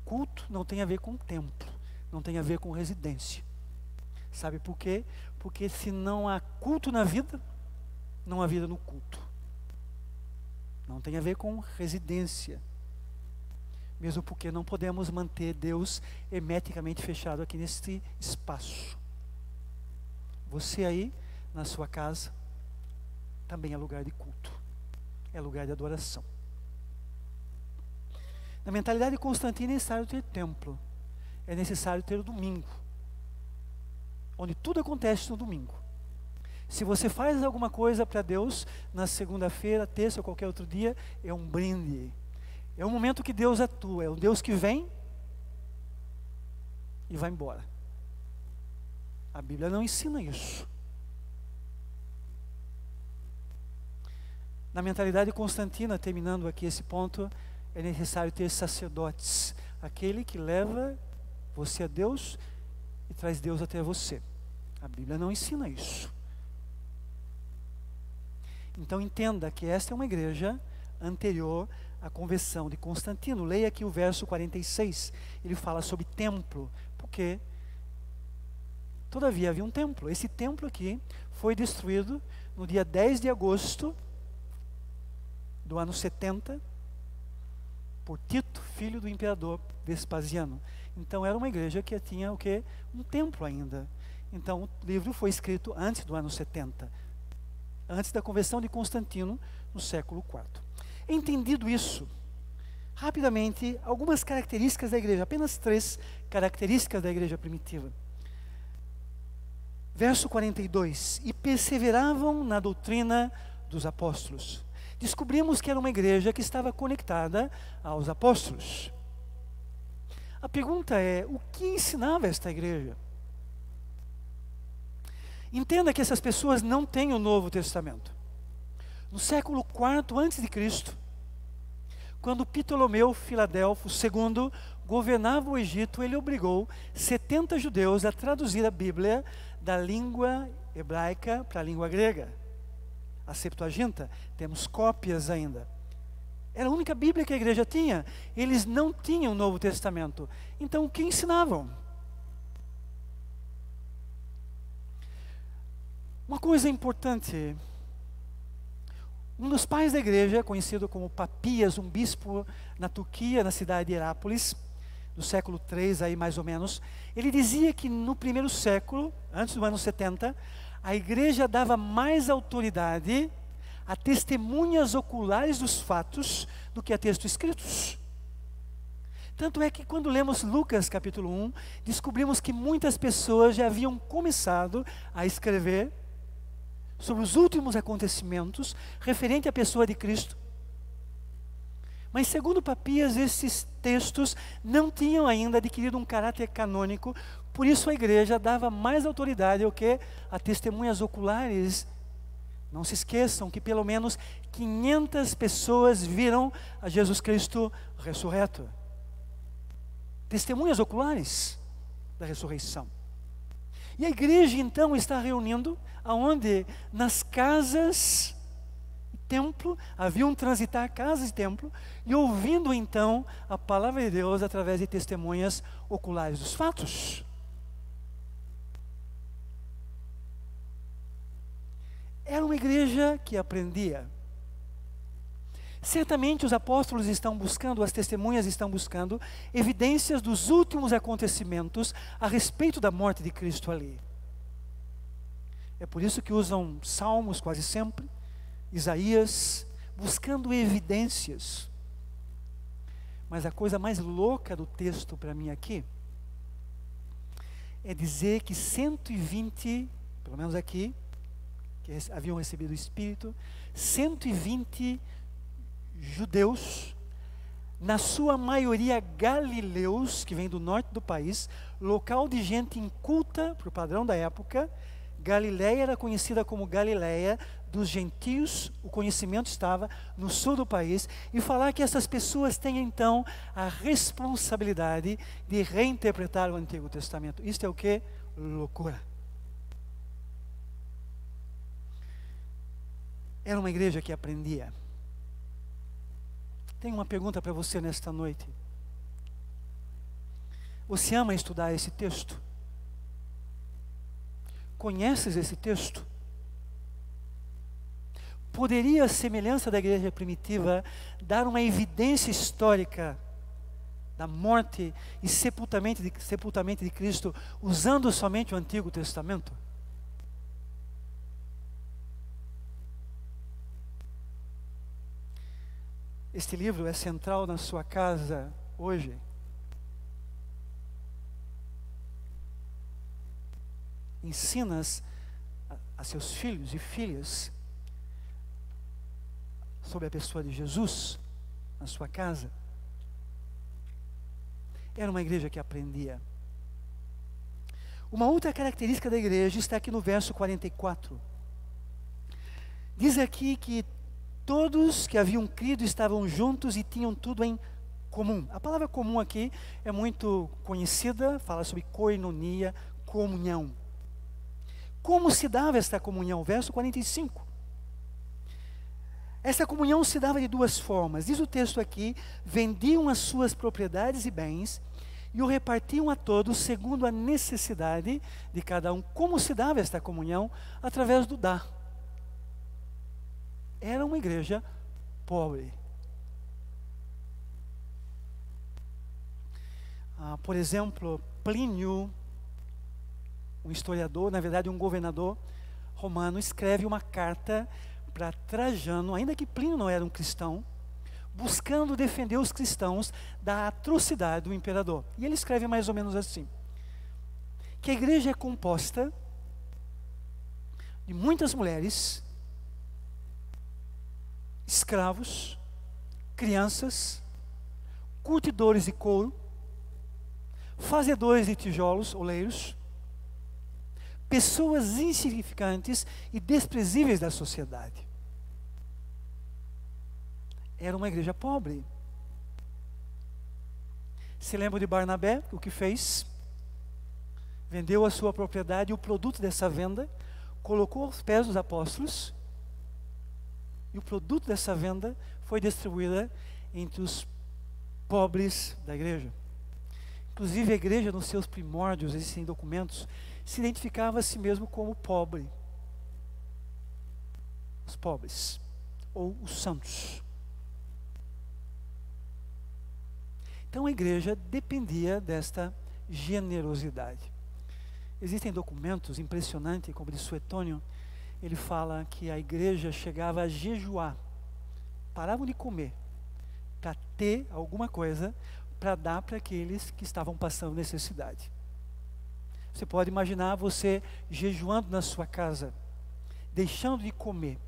Culto não tem a ver com templo, não tem a ver com residência. Sabe por quê? Porque se não há culto na vida, não há vida no culto. Não tem a ver com residência. Mesmo porque não podemos manter Deus hermeticamente fechado aqui neste espaço. Você aí, na sua casa, também é lugar de culto. É lugar de adoração. Na mentalidade de Constantino é necessário ter templo. É necessário ter o domingo. Onde tudo acontece no domingo. Se você faz alguma coisa para Deus na segunda-feira, terça ou qualquer outro dia, é um brinde. É um momento que Deus atua. É um Deus que vem e vai embora. A Bíblia não ensina isso. Na mentalidade constantina, terminando aqui esse ponto, é necessário ter sacerdotes. Aquele que leva você a Deus e traz Deus até você. A Bíblia não ensina isso. Então entenda que esta é uma igreja anterior à conversão de Constantino. Leia aqui o verso 46. Ele fala sobre templo, porque todavia havia um templo. Esse templo aqui foi destruído no dia 10 de agosto do ano 70 por Tito, filho do imperador Vespasiano. Então era uma igreja que tinha o quê? Um templo ainda. Então o livro foi escrito antes do ano 70, antes da conversão de Constantino, no século IV. Entendido isso, rapidamente, algumas características da igreja, apenas 3 características da igreja primitiva. Verso 42, e perseveravam na doutrina dos apóstolos. Descobrimos que era uma igreja que estava conectada aos apóstolos. A pergunta é, o que ensinava esta igreja? Entenda que essas pessoas não têm o Novo Testamento. No século IV a.C., quando Ptolomeu Filadelfo II governava o Egito, ele obrigou 70 judeus a traduzir a Bíblia da língua hebraica para a língua grega. A Septuaginta, temos cópias ainda. Era a única Bíblia que a igreja tinha. Eles não tinham o Novo Testamento. Então o que ensinavam? Uma coisa importante, um dos pais da igreja, conhecido como Papias, um bispo na Turquia, na cidade de Herápolis, do século III aí mais ou menos, ele dizia que no primeiro século, antes do ano 70, a igreja dava mais autoridade a testemunhas oculares dos fatos do que a textos escritos. Tanto é que quando lemos Lucas capítulo 1, descobrimos que muitas pessoas já haviam começado a escrever sobre os últimos acontecimentos referente à pessoa de Cristo. Mas segundo Papias, esses textos não tinham ainda adquirido um caráter canônico, por isso a igreja dava mais autoridade ao que? A testemunhas oculares. Não se esqueçam que pelo menos 500 pessoas viram a Jesus Cristo ressurreto. Testemunhas oculares da ressurreição. E a igreja então está reunindo aonde? Nas casas e templo, haviam transitar casas e templo, e ouvindo então a palavra de Deus através de testemunhas oculares dos fatos. Era uma igreja que aprendia. Certamente os apóstolos estão buscando, as testemunhas estão buscando evidências dos últimos acontecimentos a respeito da morte de Cristo ali. É por isso que usam salmos quase sempre, Isaías, buscando evidências. Mas a coisa mais louca do texto para mim aqui é dizer que 120, pelo menos aqui, que haviam recebido o Espírito, 120 judeus, na sua maioria galileus, que vem do norte do país, local de gente inculta, para o padrão da época. Galileia era conhecida como Galileia dos gentios, o conhecimento estava no sul do país, e falar que essas pessoas têm então a responsabilidade de reinterpretar o Antigo Testamento. Isto é o que? Loucura. Era uma igreja que aprendia. Tenho uma pergunta para você nesta noite. Você ama estudar esse texto? Conheces esse texto? Poderia a semelhança da igreja primitiva dar uma evidência histórica da morte e sepultamento de Cristo, usando somente o Antigo Testamento? Este livro é central na sua casa hoje? Ensinas a seus filhos e filhas sobre a pessoa de Jesus na sua casa? Era uma igreja que aprendia. Uma outra característica da igreja está aqui no verso 44. Diz aqui que todos que haviam crido estavam juntos e tinham tudo em comum. A palavra comum aqui é muito conhecida, fala sobre koinonia, comunhão. Como se dava esta comunhão? Verso 45. Esta comunhão se dava de duas formas. Diz o texto aqui: vendiam as suas propriedades e bens e o repartiam a todos segundo a necessidade de cada um. Como se dava esta comunhão? Através do dar. Era uma igreja pobre. Por exemplo, Plínio, um historiador, na verdade um governador romano, escreve uma carta para Trajano, ainda que Plínio não era um cristão, buscando defender os cristãos da atrocidade do imperador. E ele escreve mais ou menos assim: que a igreja é composta de muitas mulheres, escravos, crianças, curtidores de couro, fazedores de tijolos, oleiros, pessoas insignificantes e desprezíveis da sociedade. Era uma igreja pobre. Se lembra de Barnabé, o que fez? Vendeu a sua propriedade e o produto dessa venda colocou aos pés dos apóstolos, e o produto dessa venda foi distribuída entre os pobres da igreja. Inclusive a igreja, nos seus primórdios, existem documentos, se identificava a si mesmo como pobre. Os pobres, ou os santos. Então a igreja dependia desta generosidade. Existem documentos impressionantes, como de Suetônio. Ele fala que a igreja chegava a jejuar, paravam de comer, para ter alguma coisa para dar para aqueles que estavam passando necessidade. Você pode imaginar você jejuando na sua casa, deixando de comer,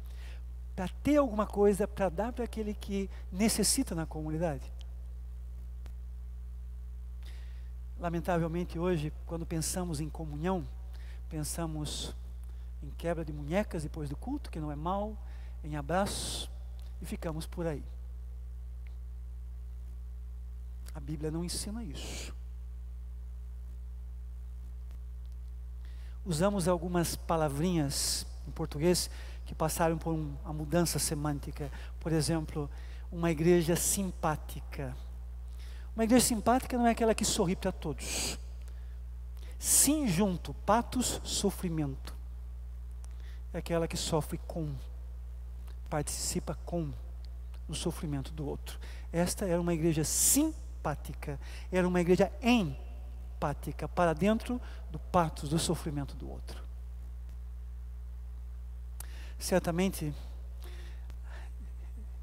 para ter alguma coisa para dar para aquele que necessita na comunidade. Lamentavelmente hoje, quando pensamos em comunhão, pensamos em quebra de munhecas depois do culto, que não é mal, em abraços, e ficamos por aí. A Bíblia não ensina isso. Usamos algumas palavrinhas em português que passaram por uma mudança semântica. Por exemplo, uma igreja simpática. Uma igreja simpática não é aquela que sorri para todos. Sim, junto, patos, sofrimento. É aquela que sofre com, participa com o sofrimento do outro. Esta era uma igreja simpática, era uma igreja empática, para dentro do patos, do sofrimento do outro. Certamente,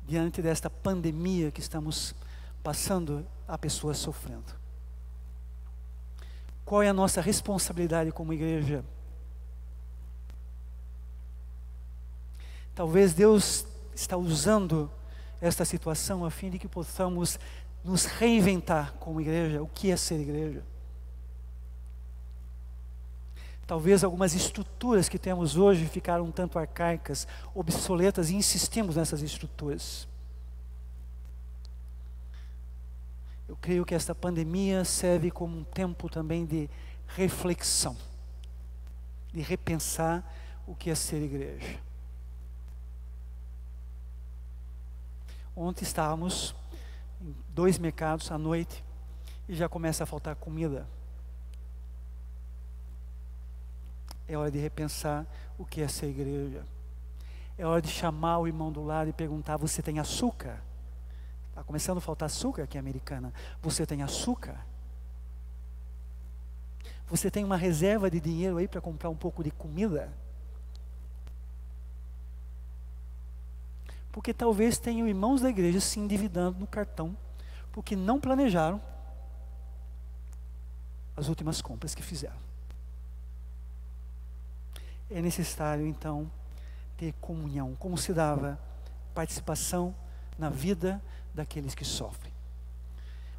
diante desta pandemia que estamos passando, há pessoas sofrendo. Qual é a nossa responsabilidade como igreja? Talvez Deus está usando esta situação a fim de que possamos nos reinventar como igreja. O que é ser igreja? Talvez algumas estruturas que temos hoje ficaram um tanto arcaicas, obsoletas, e insistimos nessas estruturas. Eu creio que esta pandemia serve como um tempo também de reflexão, de repensar o que é ser igreja. Ontem estávamos em 2 mercados à noite e já começa a faltar comida. É hora de repensar o que é ser igreja. É hora de chamar o irmão do lado e perguntar: você tem açúcar? Está começando a faltar açúcar aqui, americana. Você tem açúcar? Você tem uma reserva de dinheiro aí para comprar um pouco de comida? Porque talvez tenham irmãos da igreja se endividando no cartão, porque não planejaram as últimas compras que fizeram. É necessário, então, ter comunhão. Como se dava? Participação na vida daqueles que sofrem.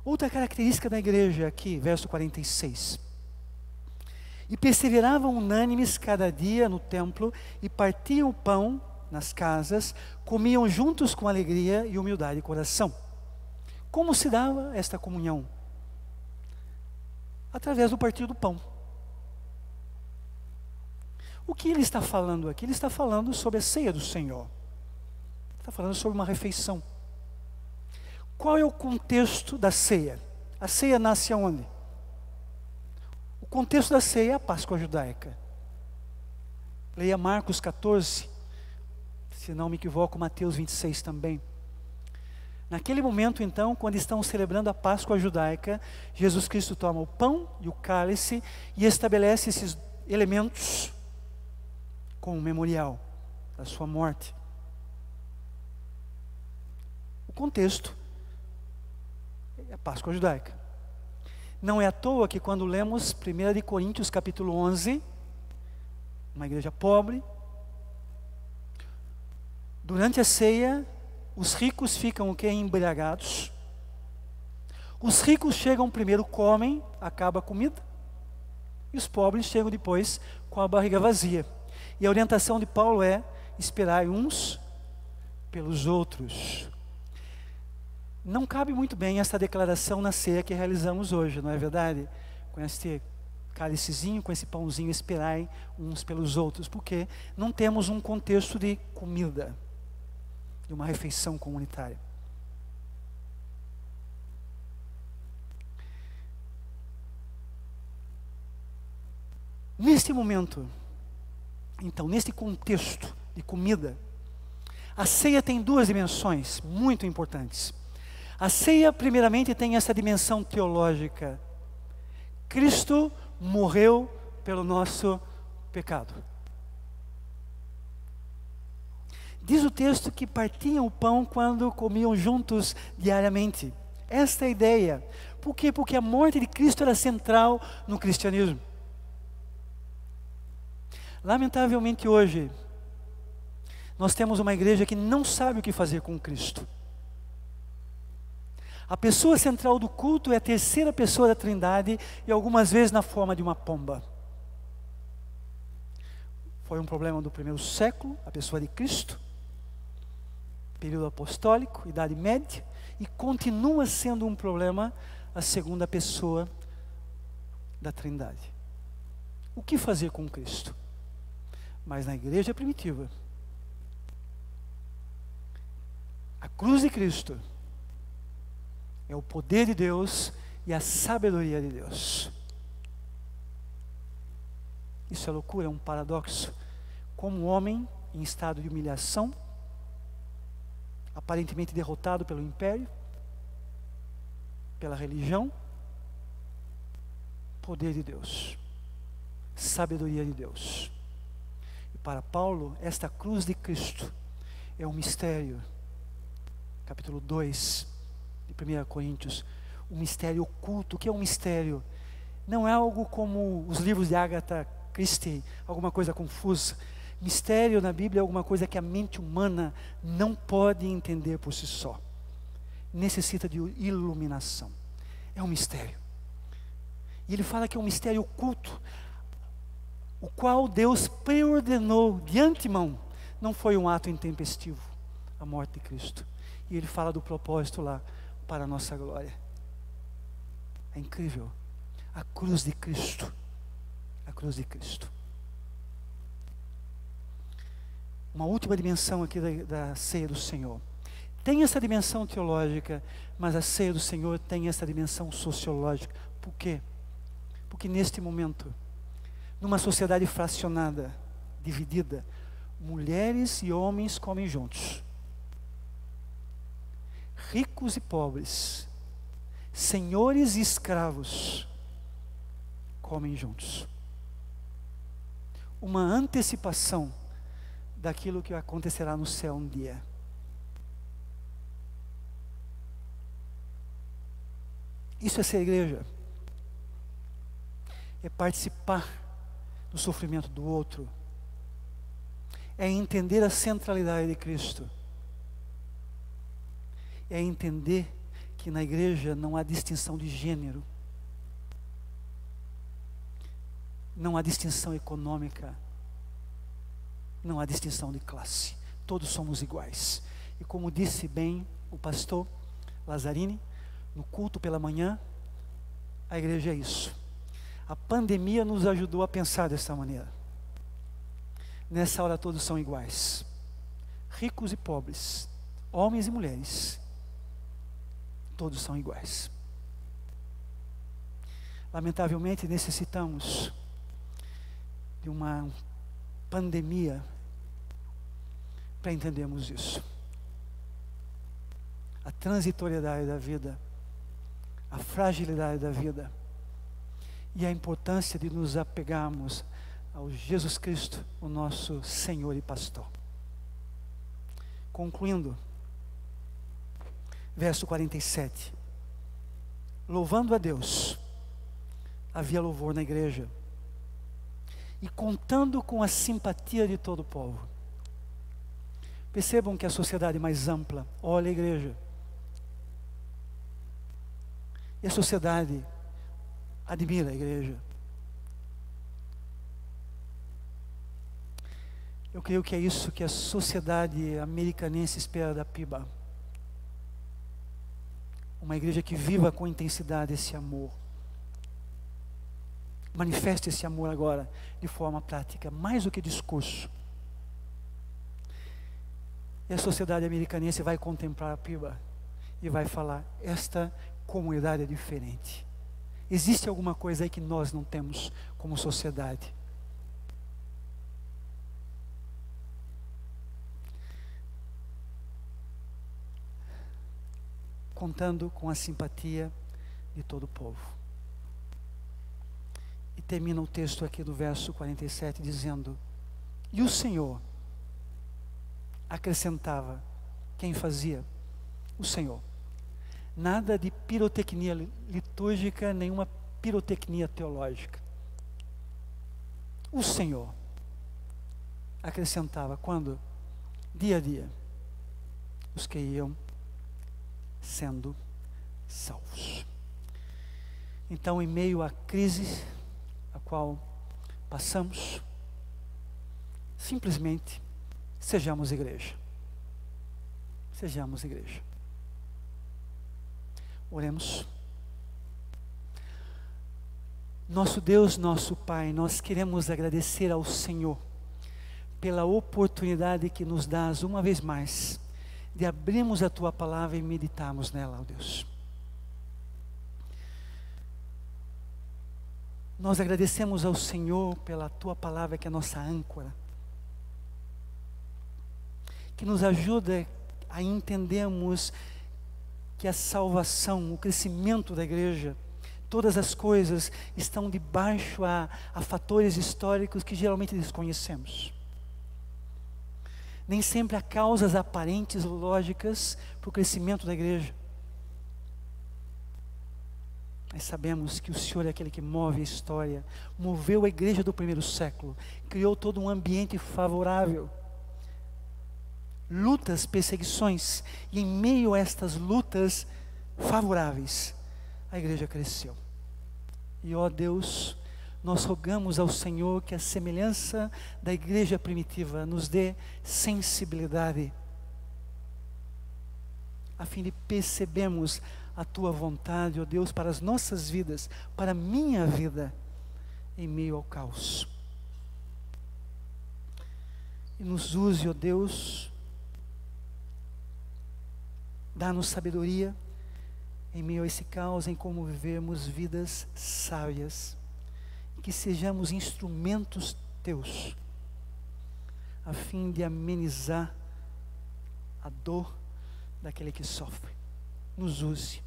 Outra característica da igreja aqui, verso 46. E perseveravam unânimes cada dia no templo, e partiam o pão nas casas, comiam juntos com alegria e humildade de coração. Como se dava esta comunhão? Através do partir do pão. O que ele está falando aqui? Ele está falando sobre a ceia do Senhor. Está falando sobre uma refeição. Qual é o contexto da ceia? A ceia nasce aonde? O contexto da ceia é a Páscoa judaica. Leia Marcos 14, se não me equivoco, Mateus 26 também. Naquele momento, então, quando estão celebrando a Páscoa judaica, Jesus Cristo toma o pão e o cálice e estabelece esses elementos como memorial da sua morte. O contexto é a Páscoa judaica. Não é à toa que quando lemos 1 Coríntios capítulo 11, uma igreja pobre, durante a ceia, os ricos ficam o quê? Embriagados. Os ricos chegam primeiro, comem, acaba a comida, e os pobres chegam depois com a barriga vazia. E a orientação de Paulo é esperar uns pelos outros. Não cabe muito bem essa declaração na ceia que realizamos hoje, não é verdade? Com esse cálicezinho, com esse pãozinho, esperai uns pelos outros, porque não temos um contexto de comida, de uma refeição comunitária. Neste momento, então, neste contexto de comida, a ceia tem duas dimensões muito importantes. A ceia, primeiramente, tem essa dimensão teológica. Cristo morreu pelo nosso pecado. Diz o texto que partiam o pão quando comiam juntos diariamente. Esta é a ideia. Por quê? Porque a morte de Cristo era central no cristianismo. Lamentavelmente hoje, nós temos uma igreja que não sabe o que fazer com Cristo. A pessoa central do culto é a terceira pessoa da Trindade e algumas vezes na forma de uma pomba. Foi um problema do primeiro século, a pessoa de Cristo, período apostólico, Idade Média, e continua sendo um problema a segunda pessoa da Trindade. O que fazer com Cristo? Mas na igreja primitiva, a cruz de Cristo é o poder de Deus e a sabedoria de Deus. Isso é loucura, é um paradoxo. Como um homem em estado de humilhação, aparentemente derrotado pelo império, pela religião, poder de Deus, sabedoria de Deus. E para Paulo, esta cruz de Cristo é um mistério. Capítulo 2 de 1 Coríntios, um mistério oculto. O que é um mistério? Não é algo como os livros de Agatha Christie, alguma coisa confusa. Mistério na Bíblia é alguma coisa que a mente humana não pode entender por si só. Necessita de iluminação. É um mistério. E ele fala que é um mistério oculto, o qual Deus preordenou de antemão. Não foi um ato intempestivo, a morte de Cristo. E ele fala do propósito lá, para a nossa glória. É incrível. A cruz de Cristo. A cruz de Cristo. Uma última dimensão aqui da ceia do Senhor. Tem essa dimensão teológica, mas a ceia do Senhor tem essa dimensão sociológica. Por quê? Porque neste momento, numa sociedade fracionada, dividida, mulheres e homens comem juntos. ricos e pobres, senhores e escravos, comem juntos. Uma antecipação daquilo que acontecerá no céu um dia. Isso é ser igreja. É participar do sofrimento do outro. É entender a centralidade de Cristo. É entender que na igreja não há distinção de gênero. Não há distinção econômica. Não há distinção de classe. Todos somos iguais. E como disse bem o pastor Lazzarini, no culto pela manhã, a igreja é isso. A pandemia nos ajudou a pensar dessa maneira. Nessa hora todos são iguais. Ricos e pobres, homens e mulheres, todos são iguais. Lamentavelmente necessitamos de uma pandemia para entendermos isso. A transitoriedade da vida, a fragilidade da vida e a importância de nos apegarmos ao Jesus Cristo, o nosso Senhor e Pastor. Concluindo, verso 47. Louvando a Deus, havia louvor na igreja, e contando com a simpatia de todo o povo. Percebam que a sociedade mais ampla olha a igreja. E a sociedade admira a igreja. Eu creio que é isso que a sociedade americanense espera da PIBA. Uma igreja que viva com intensidade esse amor. Manifeste esse amor agora de forma prática, mais do que discurso. E a sociedade americanense vai contemplar a PIBA e vai falar: esta comunidade é diferente. Existe alguma coisa aí que nós não temos como sociedade. Contando com a simpatia de todo o povo. E termina o texto aqui do verso 47 dizendo: e o Senhor acrescentava. Quem fazia? O Senhor. Nada de pirotecnia litúrgica, nenhuma pirotecnia teológica. O Senhor acrescentava. Quando? Dia a dia, os que iam sendo salvos. Então, em meio à crise a qual passamos, simplesmente sejamos igreja. Sejamos igreja. Oremos. Nosso Deus, nosso Pai, nós queremos agradecer ao Senhor pela oportunidade que nos dás uma vez mais de abrirmos a Tua palavra e meditarmos nela, ó Deus. Nós agradecemos ao Senhor pela Tua palavra que é a nossa âncora, que nos ajuda a entendermos que a salvação, o crescimento da igreja, todas as coisas estão debaixo a fatores históricos que geralmente desconhecemos. Nem sempre há causas aparentes ou lógicas para o crescimento da igreja. Mas sabemos que o Senhor é aquele que move a história, moveu a igreja do primeiro século, criou todo um ambiente favorável. Lutas, perseguições, e em meio a estas lutas favoráveis, a igreja cresceu. E ó Deus, nós rogamos ao Senhor que a semelhança da igreja primitiva nos dê sensibilidade, a fim de percebermos a Tua vontade, ó Deus, para as nossas vidas, para a minha vida, em meio ao caos. E nos use, ó Deus, dá-nos sabedoria em meio a esse caos, em como vivermos vidas sábias, e que sejamos instrumentos Teus, a fim de amenizar a dor daquele que sofre. nos use.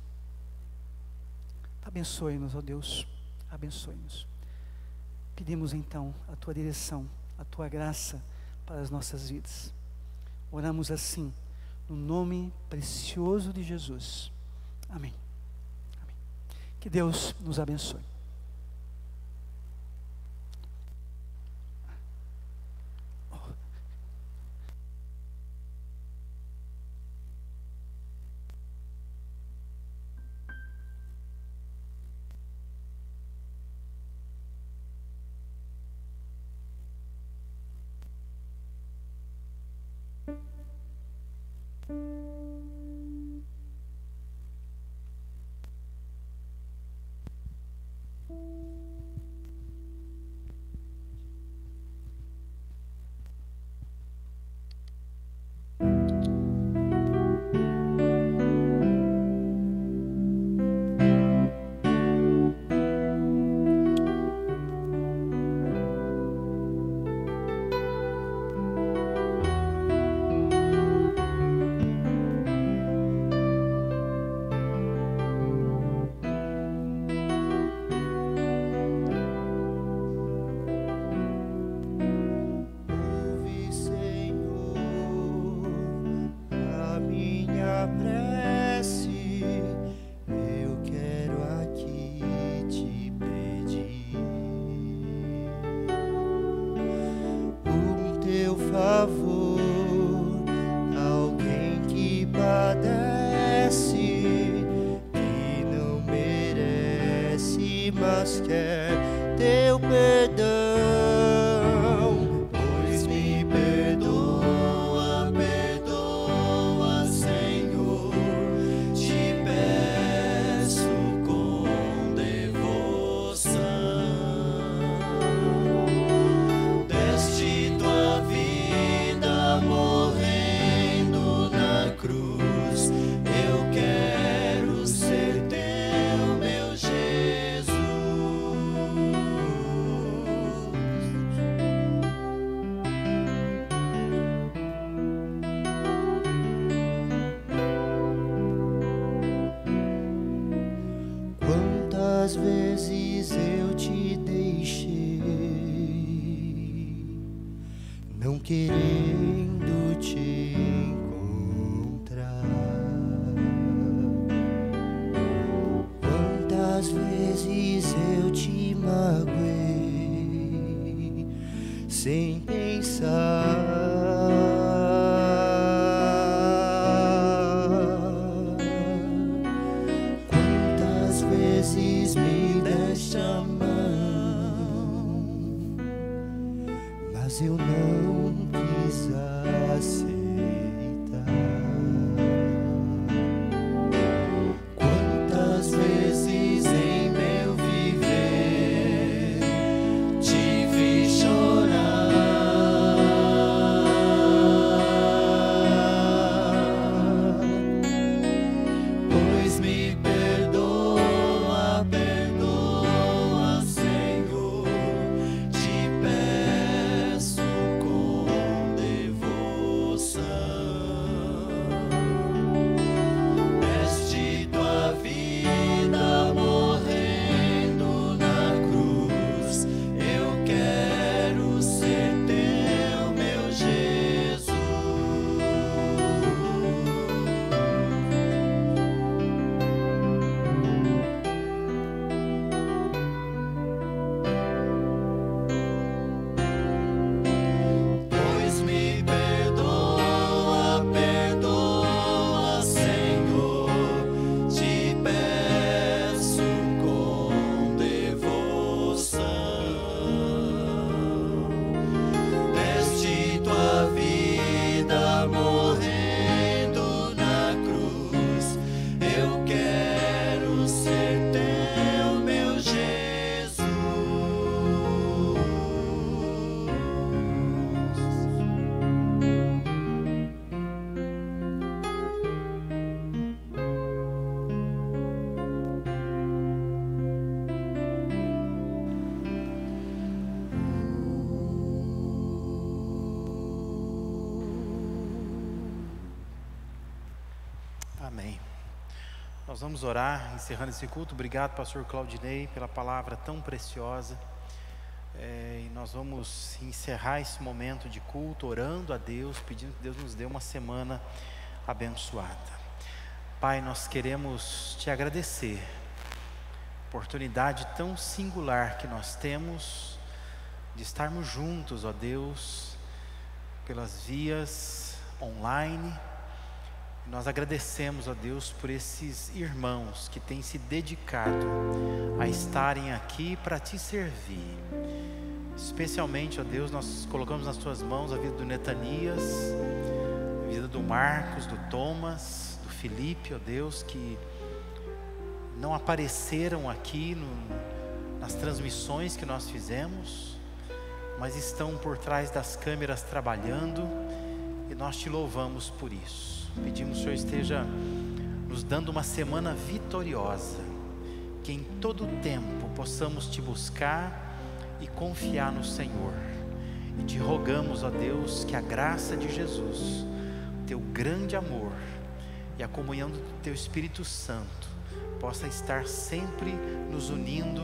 Abençoe-nos, ó Deus, abençoe-nos. Pedimos então a Tua direção, a Tua graça para as nossas vidas. Oramos assim, no nome precioso de Jesus. Amém. Amém. Que Deus nos abençoe. Ouve, Senhor, a minha prece. Eu quero aqui te pedir teu favor. Alguém que padece, que não merece, mas quer teu perdão. Pois me perdoa, perdoa, Senhor, te peço com devoção. Deste tua vida morrendo na cruz, eu quero ser teu, meu Jesus. Quantas vezes eu te deixei, não querendo te encontrar. Quantas vezes eu te magoei, sem pensar. Quantas vezes me deste a mão, mas eu não quis aceitar. Quantas vezes em meu viver te vi chorar. Pois me perdoa, perdoa, Senhor, te peço com devoção. Deste tua vida morrendo na cruz, eu quero ser teu, meu Jesus. Pois me perdoa, perdoa, Senhor, te peço com devoção. Deste tua vida morrendo na cruz, eu quero ser teu, meu Jesus. Amém. Nós vamos orar, encerrando esse culto. Obrigado, pastor Claudinei, pela palavra tão preciosa. E nós vamos encerrar esse momento de culto, orando a Deus, pedindo que Deus nos dê uma semana abençoada. Pai, nós queremos te agradecer, oportunidade tão singular que nós temos de estarmos juntos, ó Deus, pelas vias online. Nós agradecemos, ó Deus, por esses irmãos que têm se dedicado a estarem aqui para te servir. Especialmente, ó Deus, nós colocamos nas tuas mãos a vida do Netanias, a vida do Marcos, do Thomas, do Felipe, ó Deus, que não apareceram aqui nas transmissões que nós fizemos, mas estão por trás das câmeras trabalhando, e nós te louvamos por isso. Pedimos que o Senhor esteja nos dando uma semana vitoriosa, que em todo tempo possamos te buscar e confiar no Senhor. E te rogamos, ó Deus, que a graça de Jesus, o teu grande amor e a comunhão do teu Espírito Santo possa estar sempre nos unindo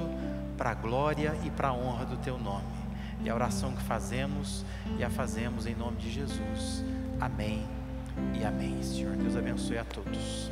para a glória e para a honra do teu nome. E a oração que fazemos, e a fazemos em nome de Jesus. Amém e amém, Senhor. Deus abençoe a todos.